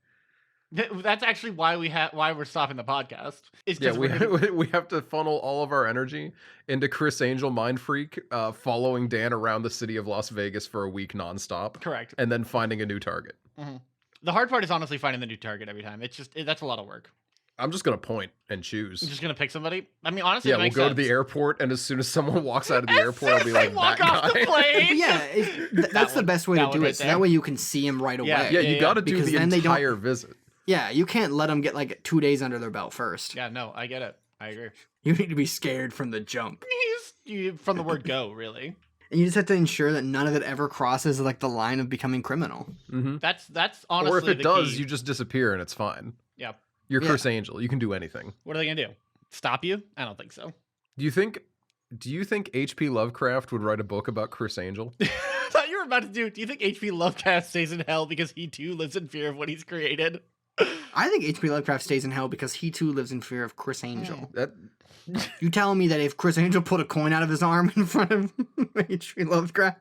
That's actually why why we're stopping the podcast. Is Yeah, because we have to funnel all of our energy into Chris Angel Mind Freak, following Dan around the city of Las Vegas for a week nonstop, correct. and then finding a new target. The hard part is honestly finding the new target every time. It's just that's a lot of work. I'm just gonna point and choose. I'm just gonna pick somebody. I mean, honestly, Yeah, it we'll makes go sense. to the airport, and as soon as someone walks out of the As airport, soon I'll be as like, they walk that off guy. the plane. Yeah, that's That the one- best way that to one do right it. So there. that way you can see him right away. Yeah, Yeah, you got to do Because the then they don't- entire visit. Yeah, you can't let them get like 2 days under their belt first. Yeah, no, I get it. I agree. You need to be scared from the jump. From the word go, really. And you just have to ensure that none of it ever crosses like the line of becoming criminal. Mm-hmm. That's honestly Or if it the does, key. you just disappear and it's fine. Yeah. You're Yeah. Chris Angel. You can do anything. What are they gonna do? Stop you? I don't think so. Do you think H.P. Lovecraft would write a book about Chris Angel? I thought you were about to do you think H.P. Lovecraft stays in hell because he too lives in fear of what he's created? I think H.P. Lovecraft stays in hell because he too lives in fear of Chris Angel. That You telling me that if Chris Angel put a coin out of his arm in front of H.P. Lovecraft,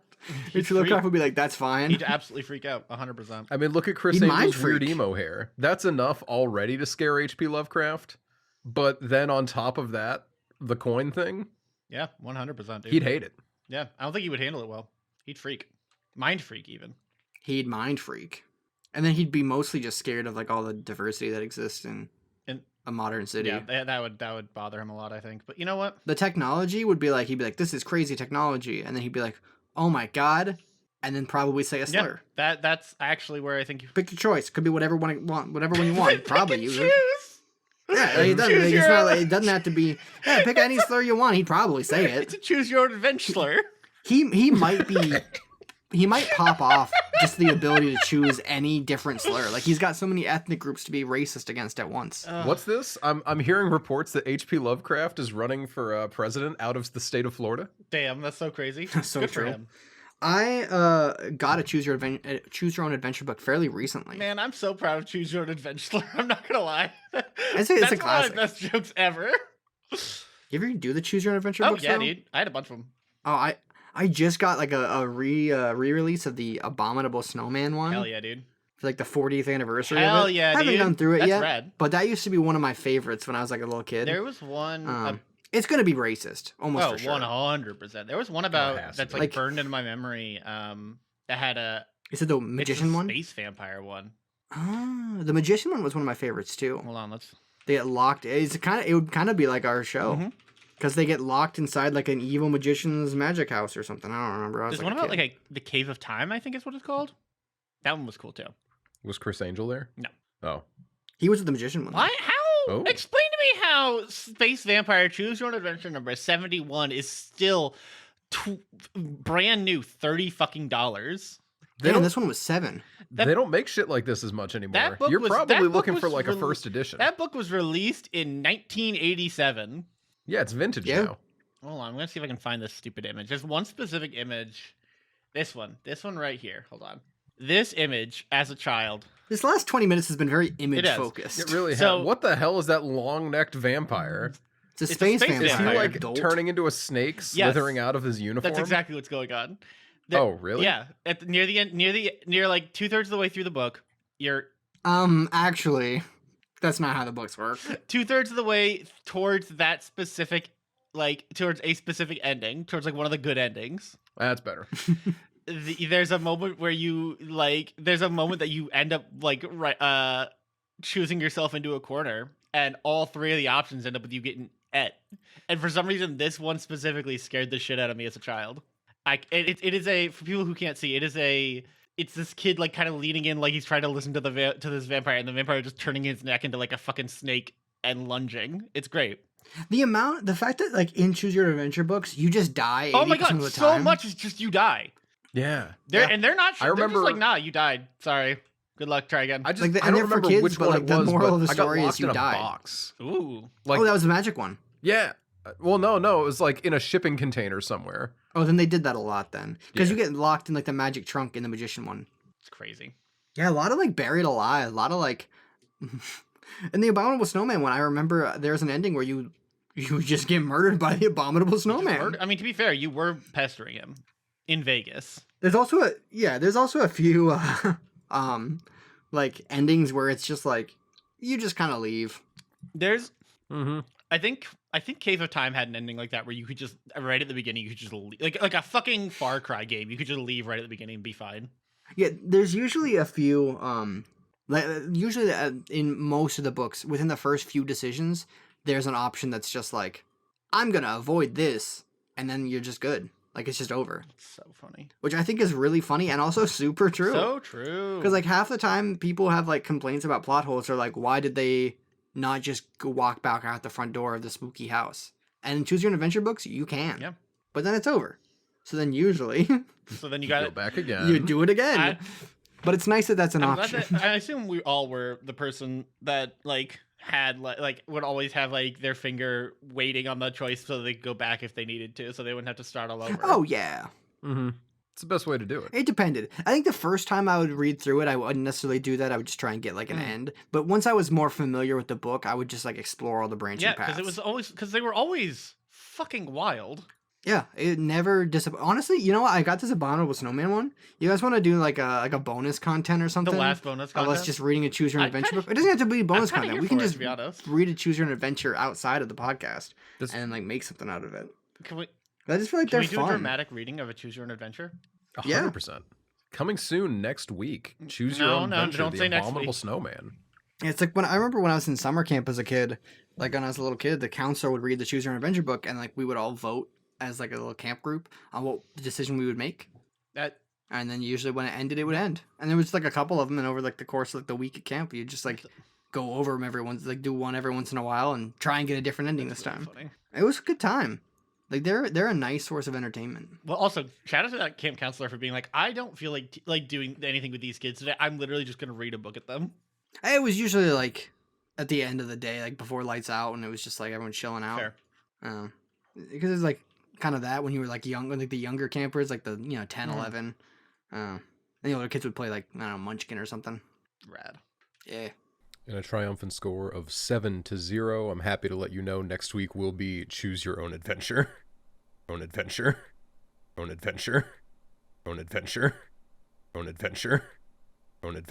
H.P. Lovecraft would be like, that's fine. He'd absolutely freak out 100%. I mean, look at Chris He'd mind Angel's weird freak. emo hair. That's enough already to scare H.P. Lovecraft. But then on top of that, the coin thing, Yeah, 100%. Dude. he'd hate it. Yeah, I don't think he would handle it well. He'd freak. Mind freak, even. He'd mind freak. And then he'd be mostly just scared of like all the diversity that exists in a modern city. Yeah, that would bother him a lot, I think. But you know what? The technology would be like, he'd be like, this is crazy technology. And then he'd be like, oh my God. And then probably say a slur. Yeah, that's actually where I think you Pick your choice. Could be whatever one you want, whatever one you want. Probably Pick and usually. choose. Yeah, like, it doesn't, Choose like, your it's not own. like, it doesn't have to be. Yeah, pick any slur you want. He'd probably say It's it. a choose your own adventure. He might be he might pop off just the ability to choose any different slur. Like he's got so many ethnic groups to be racist against at once. What's this? I'm hearing reports that H.P. Lovecraft is running for president out of the state of Florida. Damn, that's so crazy. So Good true. for him. I got a choose your own adventure book fairly recently. Man, I'm so proud of Choose Your Own Adventure. I'm not gonna lie. It's a That's classic. one of my best jokes ever. You ever do the choose your own adventure Oh books? yeah, though? dude. I had a bunch of them. Oh, I just got like a re-release of the Abominable Snowman one. Hell yeah, dude. For like the 40th anniversary Hell of it. yeah, I haven't dude. gone through it That's yet. rad. But that used to be one of my favorites when I was like a little kid. There was one. It's gonna be racist, almost for sure. 100%. There was one about has to that's be. like burned into my memory. That had a Is it the magician it's a one? space vampire one. Ah, the magician one was one of my favorites too. Hold on, let's. They get locked. It would kind of be like our show. Mhm. Because they get locked inside like an evil magician's magic house or something. I don't remember. There's one about like the Cave of Time, I think is what it's called. That one was cool too. Was Chris Angel there? No. Oh. He was the magician one. Why? How? Oh. Explain to me how Space Vampire Choose Your Own Adventure number 71 is still brand new $30. Damn, this one was 7. They don't make shit like this as much anymore. That book You're was- probably that book looking was for like a rel- first edition. That book was released in 1987. Yeah, it's vintage Yeah. now. Hold on, I'm gonna see if I can find this stupid image. There's one specific image. This one right here. Hold on. This image as a child. This last 20 minutes has been very image has. focused. It really So- has. What the hell is that long-necked vampire? It's a It's a space space vampire. Is he vampire. like Adult. turning into a snake, slithering out of his uniform? That's exactly what's going on. Oh, really? Yeah. Near the end, near like 2/3 of the way through the book, you're Actually, that's not how the books work. 2/3 of the way towards that specific, like towards a specific ending, towards like one of the good endings. That's better. There's a moment where there's a moment that you end up like choosing yourself into a corner, and all 3 of the options end up with you getting et. And for some reason, this one specifically scared the shit out of me as a child. It is a, for people who can't see, it's this kid like kind of leaning in like he's trying to listen to to this vampire, and the vampire just turning his neck into like a fucking snake and lunging. It's great. The fact that like in Choose Your Own Adventure books, you just die. Oh my 80% god, of the so time. much is just you die. Yeah. And they're not. I They're just remember- like, nah, you died. Sorry. Good luck. Try again. I just Like, I and don't they're for remember kids, which but, one like, it the was, moral but of the I got story is locked you in a died. box. Ooh. Like, Oh, that was the magic one. yeah. Well, no, it was like in a shipping container somewhere. Oh, then they did that a lot then. Because Yeah. you get locked in like the magic trunk in the magician one. It's crazy. Yeah, a lot of like buried alive. A lot of like in the Abominable Snowman one, I remember there's an ending where you just get murdered by the Abominable Snowman. I mean, to be fair, you were pestering him in Vegas. There's also a few like endings where it's just like you just kind of leave. There's, Mm-hmm. I think Cave of Time had an ending like that where you could just right at the beginning you could just leave, like a fucking Far Cry game. You could just leave right at the beginning and be fine. Yeah, there's usually a few like usually in most of the books within the first few decisions there's an option that's just like I'm going to avoid this and then you're just good. Like it's just over. It's so funny. Which I think is really funny and also super true. So true. Because like half the time people have like complaints about plot holes or like why did they not just go walk back out the front door of the spooky house? And in Choose Your Own Adventure books, you can. Yeah. But then it's over. So then usually So then you Go got back again. you do it again. But it's nice that that's an I'm glad option. that, I assume we all were the person that like had like would always have like their finger waiting on the choice so they could go back if they needed to, so they wouldn't have to start all over. Oh yeah. Mm-hmm. It's the best way to do it. It depended. I think the first time I would read through it, I wouldn't necessarily do that. I would just try and get like an end. But once I was more familiar with the book, I would just like explore all the branching yeah, paths. because they were always fucking wild. Yeah, it never disappointed. Honestly, you know what? I got this Abominable Snowman one. You guys want to do like a bonus content or something? The last bonus Of content. us just reading a Choose Your Own I'm Adventure kinda- book. It doesn't have to be bonus I'm kinda content. here We can for it, just to be honest. read a Choose Your Own Adventure outside of the podcast This- and like make something out of it. Can we I just feel like can they're we do a fun. dramatic reading of a Choose Your Own Adventure? 100%. Coming soon next week. Choose Your No, Own no, Adventure, don't the say next Abominable week. Snowman. It's like when I remember when I was in summer camp as a kid, like when I was a little kid, the counselor would read the Choose Your Own Adventure book and like we would all vote as like a little camp group on what decision we would make. That And then usually when it ended, it would end. And there was like a couple of them, and over like the course of like the week at camp, you just like go over them every once, like do one every once in a while and try and get a different ending this that's really time. funny. It was a good time. Like they're a nice source of entertainment. Well, also shout out to that camp counselor for being like, I don't feel like doing anything with these kids today. I'm literally just gonna read a book at them. It was usually like at the end of the day, like before lights out, and it was just like everyone chilling out. Fair. Because it's like kind of that when you were like young, like the younger campers, like the 10, 11. And the older kids would play like, I don't know, Munchkin or something. Rad. Yeah. In a triumphant score of 7-0, I'm happy to let you know next week will be Choose Your Own Adventure. Own adventure. Own adventure. Own adventure. Own adventure. Own adventure.